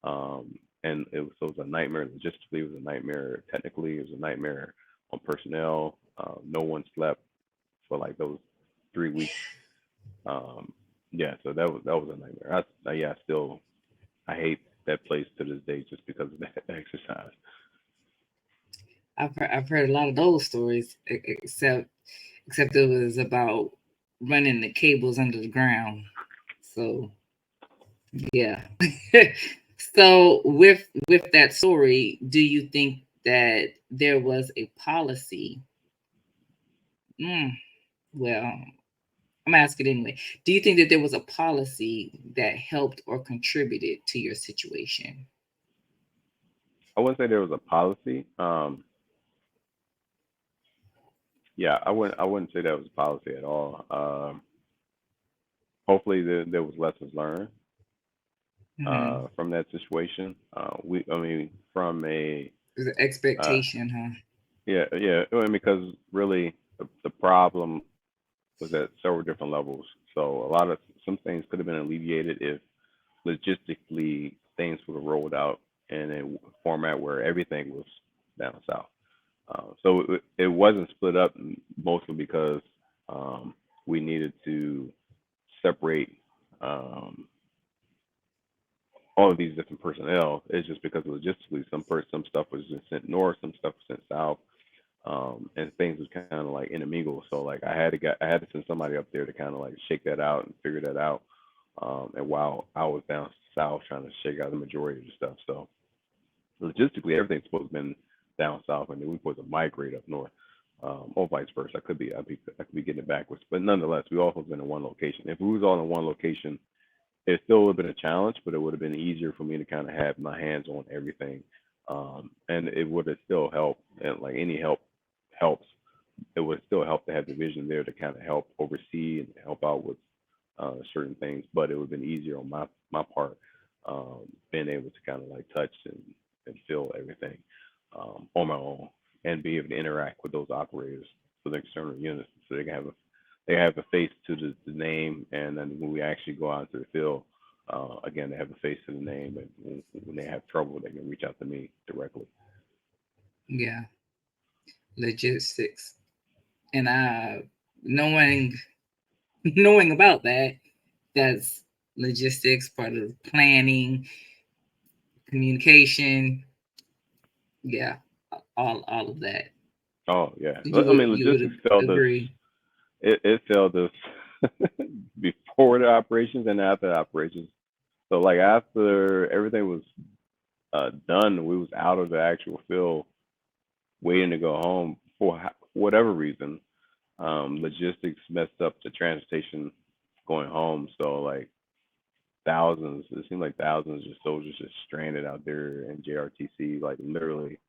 And it was a nightmare. Logistically, it was a nightmare. Technically, it was a nightmare on personnel. No one slept for like those 3 weeks. Yeah, so that was a nightmare. I hate that place to this day just because of that exercise. I've heard a lot of those stories, except it was about running the cables under the ground. So yeah. So with that story, do you think that there was a policy? Well, I'm asking anyway. Do you think that there was a policy that helped or contributed to your situation? I wouldn't say there was a policy. Yeah, I wouldn't say that was a policy at all. hopefully there was lessons learned Mm-hmm. from that situation. I mean, from a There's an uh, expectation, huh? yeah. I mean, because really the problem was at several different levels. So a lot of some things could have been alleviated if logistically things would have rolled out in a format where everything was down south. So it wasn't split up mostly because um, we needed to separate um, all of these different personnel. It's just because logistically, some stuff was just sent north, some stuff was sent south, and things was kind of like intermingled. So like I had to send somebody up there to kind of like shake that out and figure that out. And while I was down south trying to shake out the majority of the stuff, so logistically everything's supposed to have been down south, and then we supposed to migrate up north, or vice versa. I could be getting it backwards, but nonetheless, we all supposed been in one location. If we was all in one location, it still would have been a challenge, but it would have been easier for me to kind of have my hands on everything, and it would have still helped. And like any help helps, it would still help to have the vision there to kind of help oversee and help out with certain things. But it would have been easier on my part, being able to kind of like touch and feel everything on my own and be able to interact with those operators for the external units, so they have a face to the name, and then when we actually go out to the field, again they have a face to the name, and when they have trouble, they can reach out to me directly. Yeah, logistics, and knowing knowing about that, that's logistics, part of planning, communication. Yeah, all of that. Oh yeah, You I would mean you would logistics failed us. agree? It failed us before the operations and after the operations. So like after everything was done, we was out of the actual field, waiting to go home for whatever reason. Logistics messed up the transportation going home. So like thousands, it seemed like thousands of soldiers just stranded out there in JRTC. Like literally,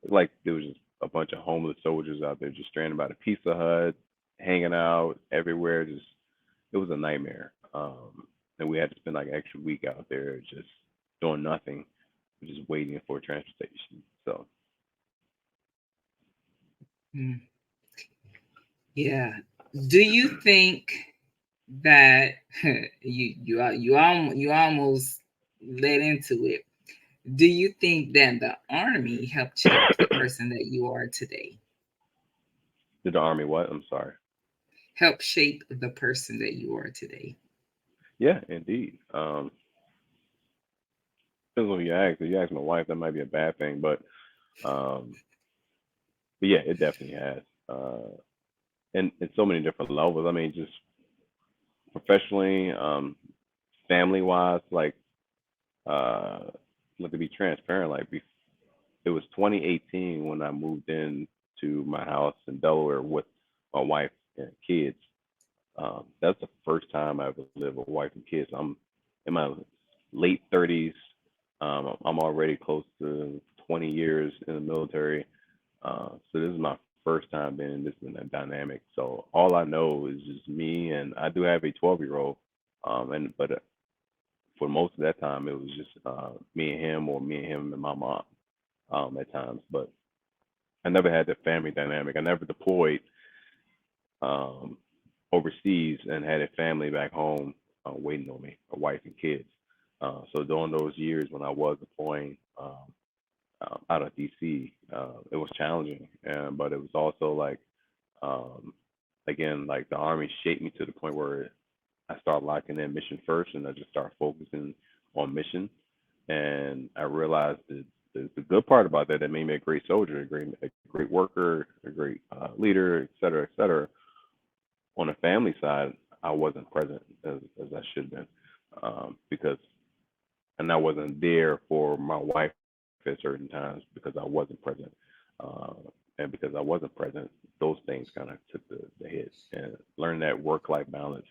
like there was just a bunch of homeless soldiers out there just stranded by the Pizza Hut, hanging out everywhere. Just it was a nightmare. And we had to spend like an extra week out there just doing nothing, just waiting for transportation. So Mm, yeah. Do you think that you almost led into it? Do you think that the army helped shape the person that you are today? did the army what? I'm sorry. Help shape the person that you are today? Yeah, indeed. Depends on who you ask. If you ask my wife, that might be a bad thing, um, but yeah, it definitely has. And in so many different levels. I mean, just professionally, family wise, uh, to be transparent, it was 2018 when I moved in to my house in Delaware with my wife and kids. That's the first time I ever lived with a wife and kids. I'm in my late 30s. I'm already close to 20 years in the military. So this is my first time being in this in a dynamic. So all I know is just me, and I do have a 12-year-old. And but for most of that time, it was just me and him, or me and him and my mom at times. But I never had the family dynamic. I never deployed um, overseas and had a family back home waiting on me, a wife and kids. So during those years when I was deploying out of DC, it was challenging, but it was also like, um, again, like the Army shaped me to the point where I started locking in mission first, and I just started focusing on mission. And I realized that the good part about that made me a great soldier, a great worker, a great leader, et cetera, et cetera. On the family side, I wasn't present as I should have been, because, and I wasn't there for my wife at certain times because I wasn't present. Uh, and because I wasn't present, those things kind of took the hit. And learning that work life balance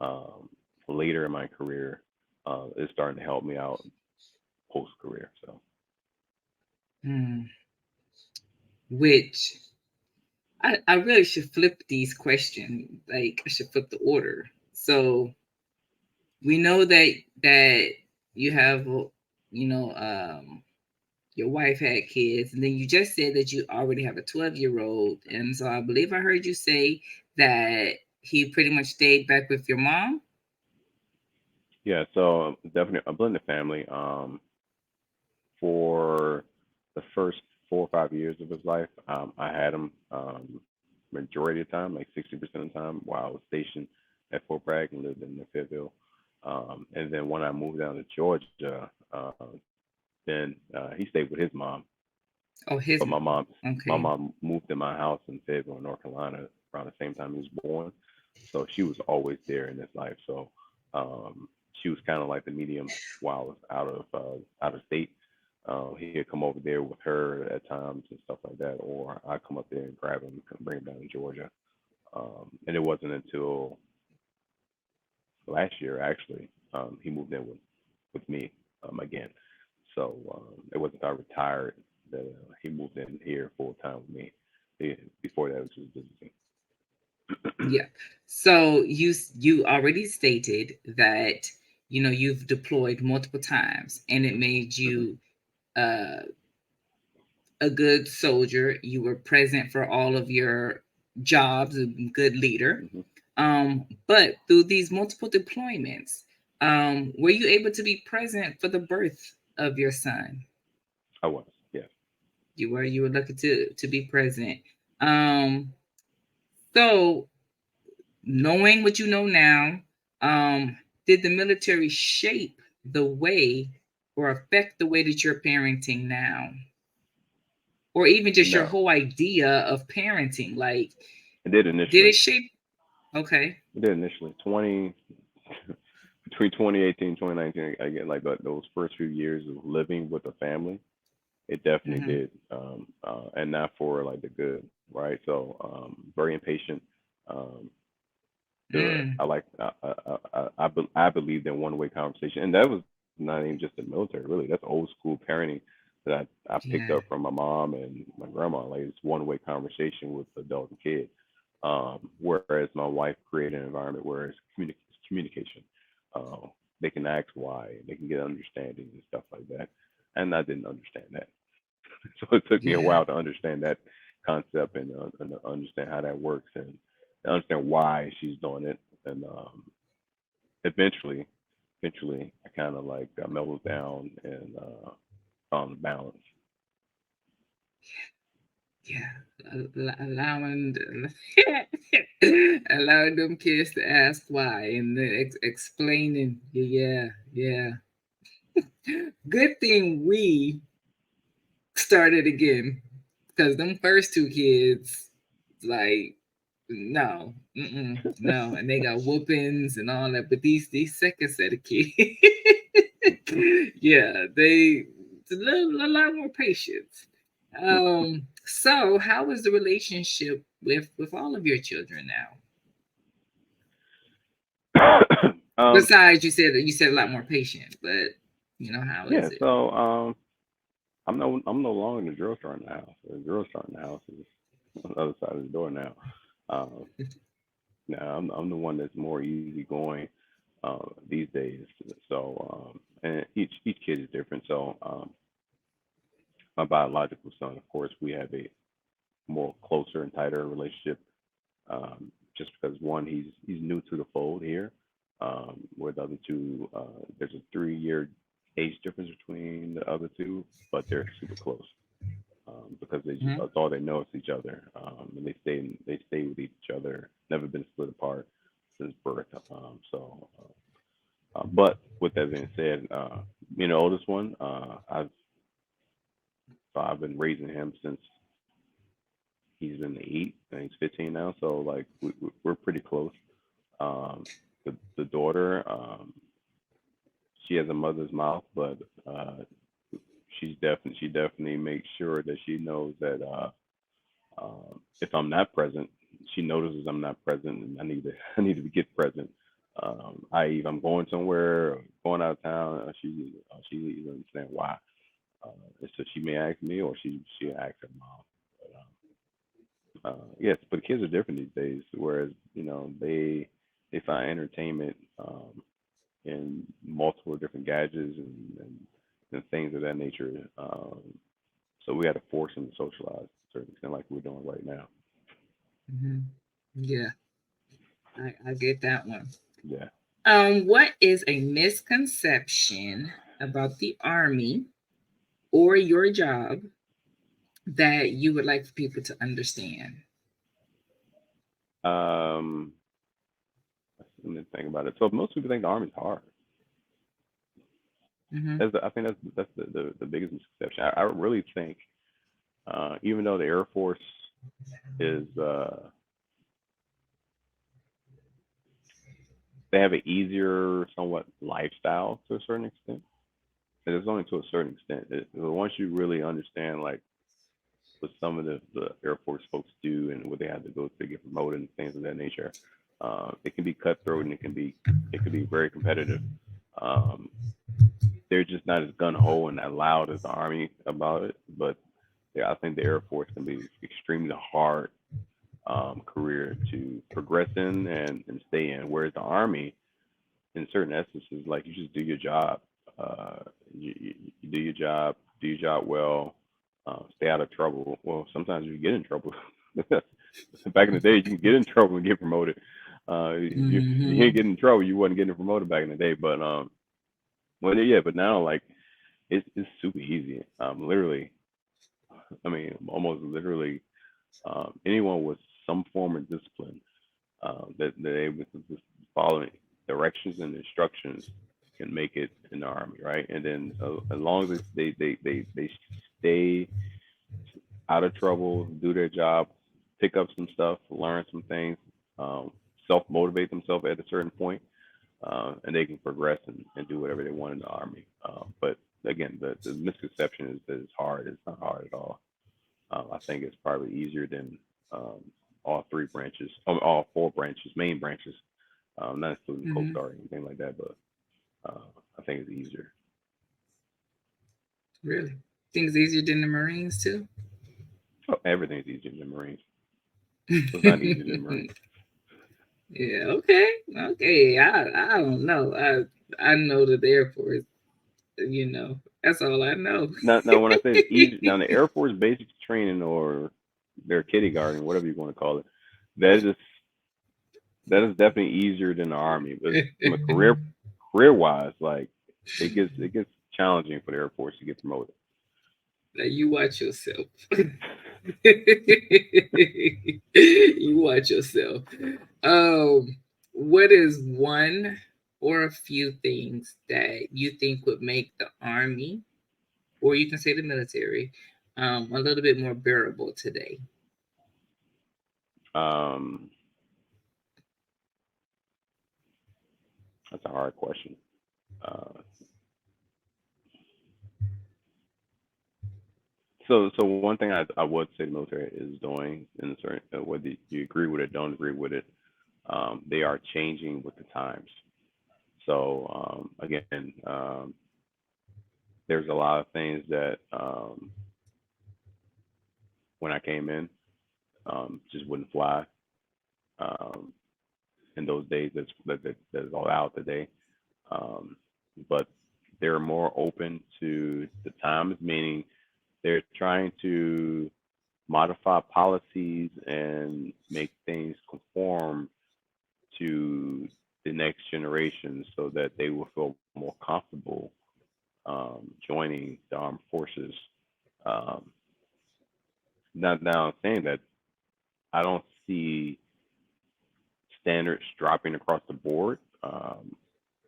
um, later in my career is starting to help me out post career. So, Hmm. Which I really should flip these questions. Like I should flip the order. So We know that you have, your wife had kids, and then you just said that you already have a 12-year-old, and so I believe I heard you say that he pretty much stayed back with your mom. Yeah, so definitely a blended family. For the first 4 or 5 years of his life, I had him majority of the time, like 60% of the time, while I was stationed at Fort Bragg and lived in Fayetteville. And then when I moved down to Georgia, then he stayed with his mom. Oh, But his mom. my Okay. mom moved in my house in Fayetteville, North Carolina, around the same time he was born. So she was always there in his life. So she was kind of like the medium while I was out of state. He'd come over there with her at times and stuff like that, or I'd come up there and grab him and bring him down to Georgia. And it wasn't until last year actually he moved in with me again. So it wasn't until I retired that he moved in here full time with me. Before that, it was just visiting. Yeah. So you already stated that you've deployed multiple times, and it made Hmm. you uh, a good soldier. You were present for all of your jobs, a good leader. Hmm. But through these multiple deployments, were you able to be present for the birth of your son? I was, yes. You were lucky to be present. Um, so knowing what you know now, did the military shape the way or affect the way that you're parenting now? Or even just your No, whole idea of parenting? Like, it did did it initially. shape? Okay. It did initially. 20 between 2018 and 2019, again, like those first few years of living with a family, it definitely Hmm. did, and not for like the good, right? So very impatient. Um, Mm. I like I believed in one way conversation, and that was not even just the military. Really, that's old school parenting that I picked up Yeah. from my mom and my grandma. Like it's one way conversation with adult and kid. Whereas my wife created an environment where it's communication. Uh, they can ask why, they can get understanding and stuff like that. And I didn't understand that, so it took me a Yeah. while to understand that concept and to understand how that works and understand why she's doing it. And eventually, I kind of like mellowed down and found balance. Yeah. Allowing allowing them kids to ask why, and then explaining. Yeah. Yeah. Good thing we started again, because them first two kids, like, no, no, and they got whoopings and all that. But these second set of kids, yeah, they a lot more patience. So how is the relationship with all of your children now? um, Besides, you said a lot more patient, but how yeah. is it? So I'm no longer the drill sergeant in the house. The drill sergeant in the house is on the other side of the door now. Um, now I'm the one that's more easygoing these days. So and each kid is different. So my biological son, of course, we have a more closer and tighter relationship. Just because one, he's new to the fold here. Where the other two, there's a 3 year age difference between the other two, but they're super close because Mhm. that's all they know is each other, and they stay with each other. Never been split apart since birth. But with that being said, being the oldest one, I've been raising him since he's in the 8 and he's 15 now. So like we're pretty close. Um, the daughter, she has a mother's mouth, but she definitely makes sure that she knows that if I'm not present, she notices I'm not present, and I need to get present. I.e., if I'm going somewhere or going out of town, she needs to understand why. So she may ask me, or she ask her mom. Yes, but kids are different these days. Whereas they find entertainment in multiple different gadgets and things of that nature. So we had to force them to socialize to a certain extent, like we're doing right now. Hmm. Yeah, I get that one. Yeah. What is a misconception about the Army or your job that you would like for people to understand? Um, let me think about it. So most people think the Army's hard. Hmm. I think that's the biggest misconception. I really think, even though the Air Force is they have an easier, somewhat lifestyle to a certain extent. And it's only to a certain extent. Once you really understand, like what some of the Air Force folks do and what they have to go to get promoted and things of that nature, it can be cutthroat and it can be very competitive. Um, they're just not as gun ho and that loud as the Army about it, but yeah, I think the Air Force can be extremely hard career to progress in and stay in. Whereas the Army, in certain essences, like you just do your job. Uh, you do your job well, stay out of trouble. Well, sometimes you get in trouble. Back in the day, you can get in trouble and get promoted. You Hmm. didn't get in trouble, you wasn't getting promoted back in the day. But well, yeah, but now like it's super easy. Literally, I mean, almost literally, anyone with some form of discipline that they're able to just follow directions and instructions can make it in the Army, right? And then as long as they stay out of trouble, do their job, pick up some stuff, learn some things, um, self motivate themselves at a certain point, and they can progress and do whatever they want in the Army. But again, the misconception is that it's hard. It's not hard at all. I think it's probably easier than um, all three branches, all four branches, main branches, not including Coast Hmm. Guard or anything like that, but uh, I think it's easier. Really? Things easier than the Marines too? Oh, everything's easier than Marines. It's not easier than Marines. Yeah, okay. Okay. I don't know. I know that the Air Force, that's all I know. Now, when I say it's easy, now the Air Force basic training or their kindergarten, whatever you want to call it, that is that is definitely easier than the Army. But from a career wise, like it gets challenging for the Air Force to get promoted. Now you watch yourself. You watch yourself. What is one or a few things that you think would make the Army, or you can say the military, a little bit more bearable today? Um, that's a hard question. Uh, so one thing I would say the military is doing, in a certain whether you agree with it, don't agree with it, they are changing with the times. So again, there's a lot of things that when I came in just wouldn't fly um, in those days. That's all out today. Um, but they're more open to the times, meaning they're trying to modify policies and make things conform to the next generation so that they will feel more comfortable joining the armed forces. Um, now, saying that, I don't see standards dropping across the board.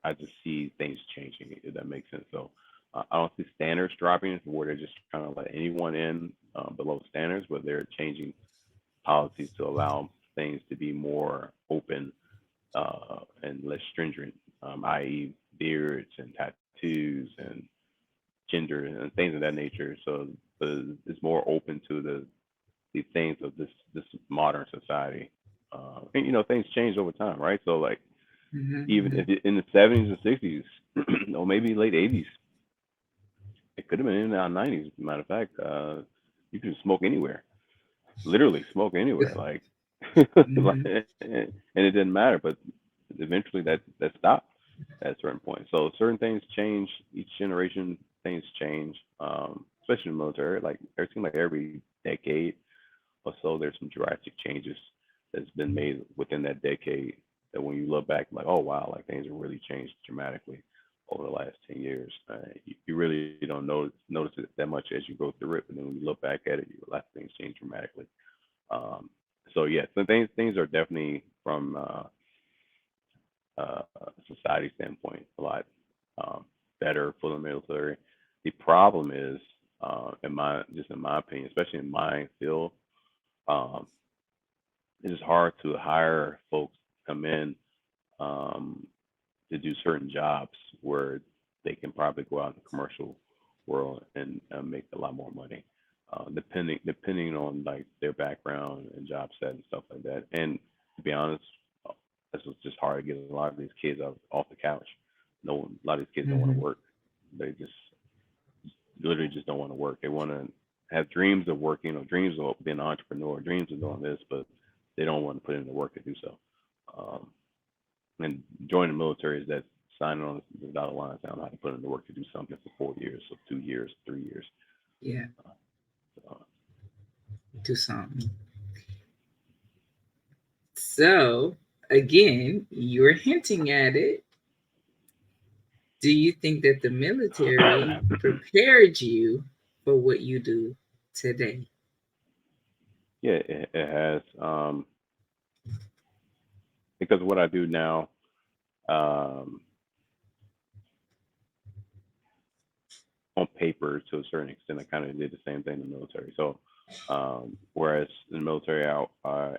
I just see things changing, if that makes sense. So I don't see standards dropping where they're just trying to let anyone in below standards, but they're changing policies to allow things to be more open and less stringent, i.e., beards and tattoos and gender and things of that nature. So it's more open to the things of this modern society. And things change over time, right? So like even Hmm. if in the 70s and 60s, or maybe late 80s, it could have been in the 90s. Matter of fact, you could smoke anywhere, literally smoke anywhere, like, Hmm. and it didn't matter. But eventually that stopped. at a certain point. So certain things change each generation. Things change, especially in the military. Like it seems like every decade or so, there's some drastic changes that's been made within that decade. That when you look back, like, oh wow, like things have really changed dramatically over the last 10 years. You really don't notice it that much as you go through it, but then when you look back at it, you realize things change dramatically. Um, so yeah, so things are definitely from society standpoint a lot better for the military. The problem is, in my opinion, especially in my field, um, it is hard to hire folks to come in um, to do certain jobs where they can probably go out in the commercial world and make a lot more money, depending on like their background and job set and stuff like that. And to be honest, this was just hard to get a lot of these kids off the couch. No one, a lot of these kids don't want to Mm-hmm. work. They just literally just don't want to work. They want to have dreams of working or dreams of being an entrepreneur, dreams of doing this, but they don't want to put in the work to do so. Um, and joining the military is that signing on the dotted line saying I have to put in the work to do something for 4 years, or 2 years, 3 years. Yeah, Uh, so, do something. So, again, you're hinting at it. Do you think that the military prepared you for what you do today? yeah, it has because what I do now, um, on paper to a certain extent, I kind of did the same thing in the military. So, whereas in the military, I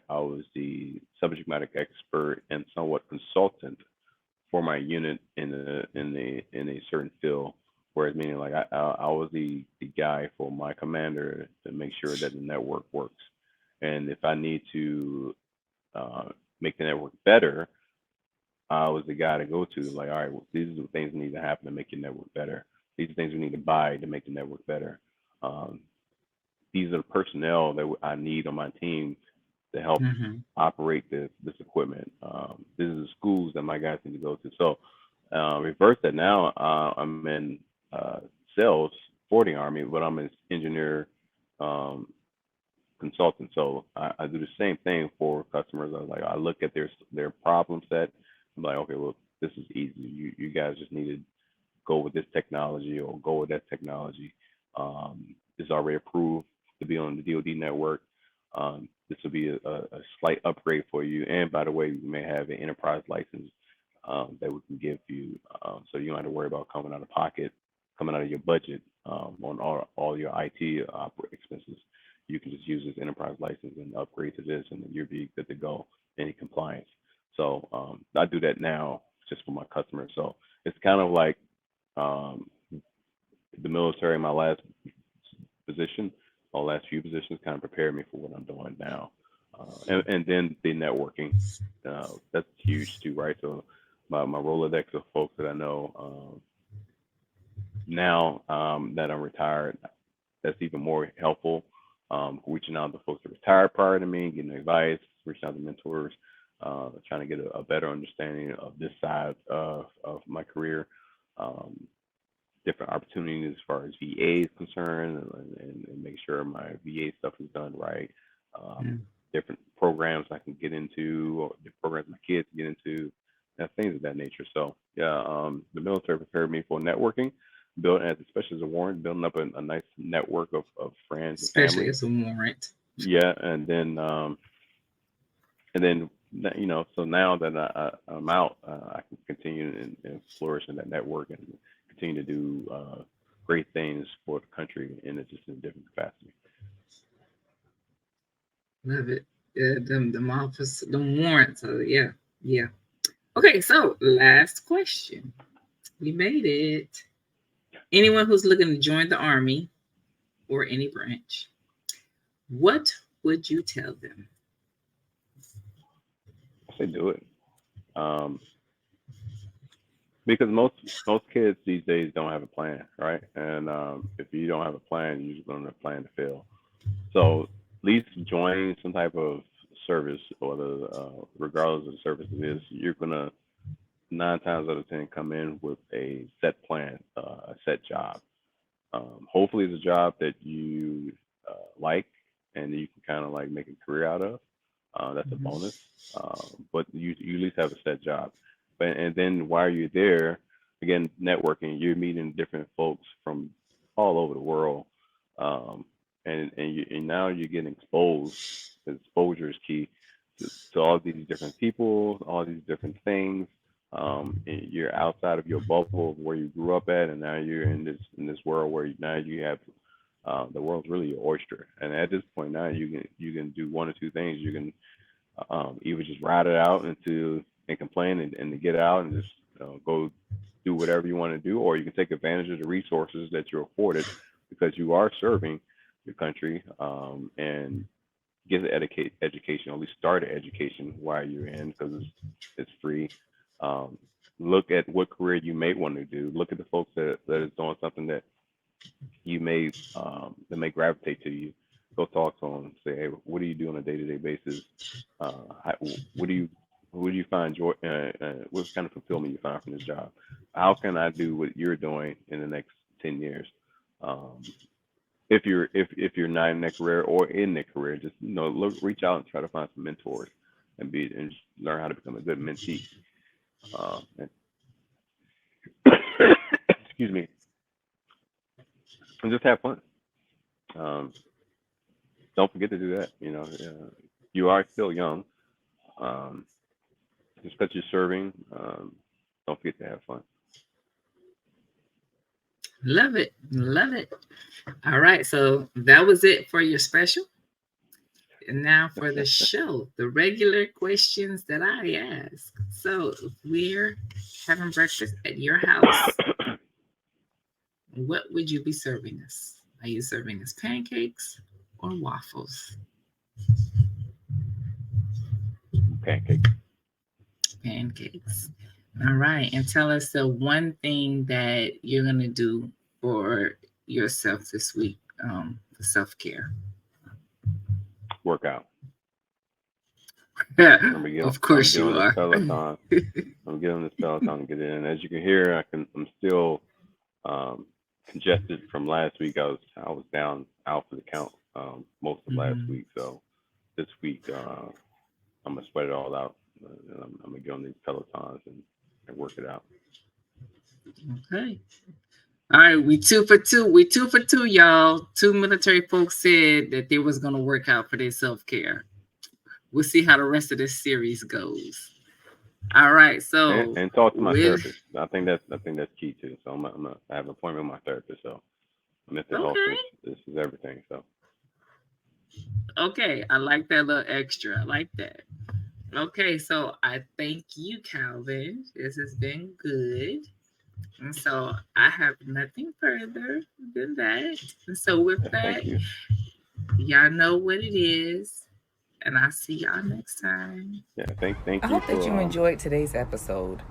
was the subject matter expert and somewhat consultant for my unit in a certain field. Whereas meaning like I was the guy for my commander to make sure that the network works, and if I need to uh, make the network better, I was the guy to go to. Like, all right, well, these are the things that need to happen to make your network better. These are things we need to buy to make the network better. Um, these are the personnel that I need on my team to help Mm-hmm. operate this equipment. These are the schools that my guys need to go to. So reverse that now. I'm in sales for the Army, but I'm an engineer um, consultant. So I do the same thing for customers. I look at their problem set. I'm like, okay, well, this is easy. You guys just need to go with this technology or go with that technology. It's already approved to be on the DoD network. This will be a slight upgrade for you. And by the way, you may have an enterprise license that we can give you, so you don't have to worry about coming out of pocket, coming out of your budget on all your IT expenses. You can just use this enterprise license and upgrade to this, and then you'll be good to go in compliance. So I do that now just for my customers. So it's kind of like um, the military, my last position, my last few positions kind of prepared me for what I'm doing now. And then the networking, that's huge too, right? So my Rolodex of folks that I know now that I'm retired, that's even more helpful. Reaching out to folks that retired prior to me, getting advice, reaching out to mentors, trying to get a better understanding of this side of my career. Um, Different opportunities as far as VA is concerned, and make sure my VA stuff is done right. Um, Mm. Different programs I can get into, or the programs my kids get into, and things of that nature. So yeah, the military prepared me for networking, especially as a warrant, building up a nice network of friends and Especially family. as a warrant. Yeah, and then so now that I'm out, I can continue and flourish in that network and continue to do great things for the country in just in a different capacity. Love it. The office, the warrants. Yeah, yeah. Okay, so last question. We made it. Anyone who's looking to join the army or any branch, what would you tell them? I say do it, um, because most kids these days don't have a plan, right? And if you don't have a plan, you're just going to plan to fail. So at least joining some type of service, or regardless of the service it is, you're gonna 9 times out of 10 come in with a set plan, a set job. Hopefully, it's a job that you like and you can kind of like make a career out of. That's a Mhm. bonus. But you at least have a set job. And then while you're there, again, networking, you're meeting different folks from all over the world. Um, and now you're getting exposed. Exposure is key to all these different people, all these different things. And you're outside of your bubble of where you grew up at, and now you're in this world where now you have the world's really your oyster. And at this point now, you can do one or two things. You can either just ride it out and complain and to get out and just go do whatever you want to do, or you can take advantage of the resources that you're afforded because you are serving your country, and get an education, or at least start an education while you're in, because it's free. Um, Look at what career you may want to do. Look at the folks that is doing something that you may that may gravitate to you. Go talk to them. Say, hey, what do you do on a day-to-day basis? What do you find joy? What kind of fulfillment you find from this job? How can I do what you're doing in the next 10 years? Um, if you're not in that career or in that career, just reach out and try to find some mentors and learn how to become a good mentee. And excuse me, and just have fun. Um, don't forget to do that. You are still young. Um, just because you're serving, don't forget to have fun. Love it. Love it. All right. So that was it for your special. And now for the show, the regular questions that I ask. So if we're having breakfast at your house, what would you be serving us? Are you serving us pancakes or waffles? Pancakes. Pancakes. All right. And tell us the one thing that you're going to do for yourself this week, for self-care. Workout. Of course you are. Peloton. I'm getting on this Peloton to get in. As you can hear, I'm still congested from last week. I was down out for the count most of last week. So this week I'm gonna sweat it all out. I'm gonna get on these Pelotons and work it out. Okay. All right, we 2 for 2. We 2 for 2, y'all. 2 military folks said that they was gonna work out for their self-care. We'll see how the rest of this series goes. All right, so and talk to my therapist. I think that's key too. So I have an appointment with my therapist. So mental health is everything. So okay, I like that little extra. I like that. Okay, so I thank you, Calvin. This has been good. And so I have nothing further than that. And so with that, y'all know what it is. And I'll see y'all next time. Yeah, thank you. I hope that you enjoyed today's episode.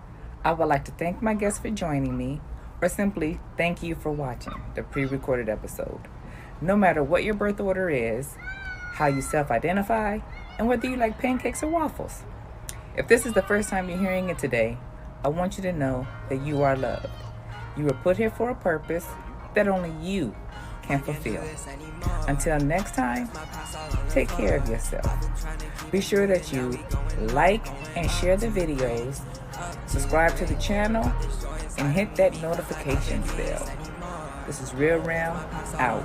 I would like to thank my guests for joining me, or simply thank you for watching the pre-recorded episode. No matter what your birth order is, how you self-identify, and whether you like pancakes or waffles. If this is the first time you're hearing it today, I want you to know that you are loved. You were put here for a purpose that only you can fulfill. Until next time, take care of yourself. Be sure that you like and share the videos, subscribe to the channel, and hit that notifications bell. This is RealRam out.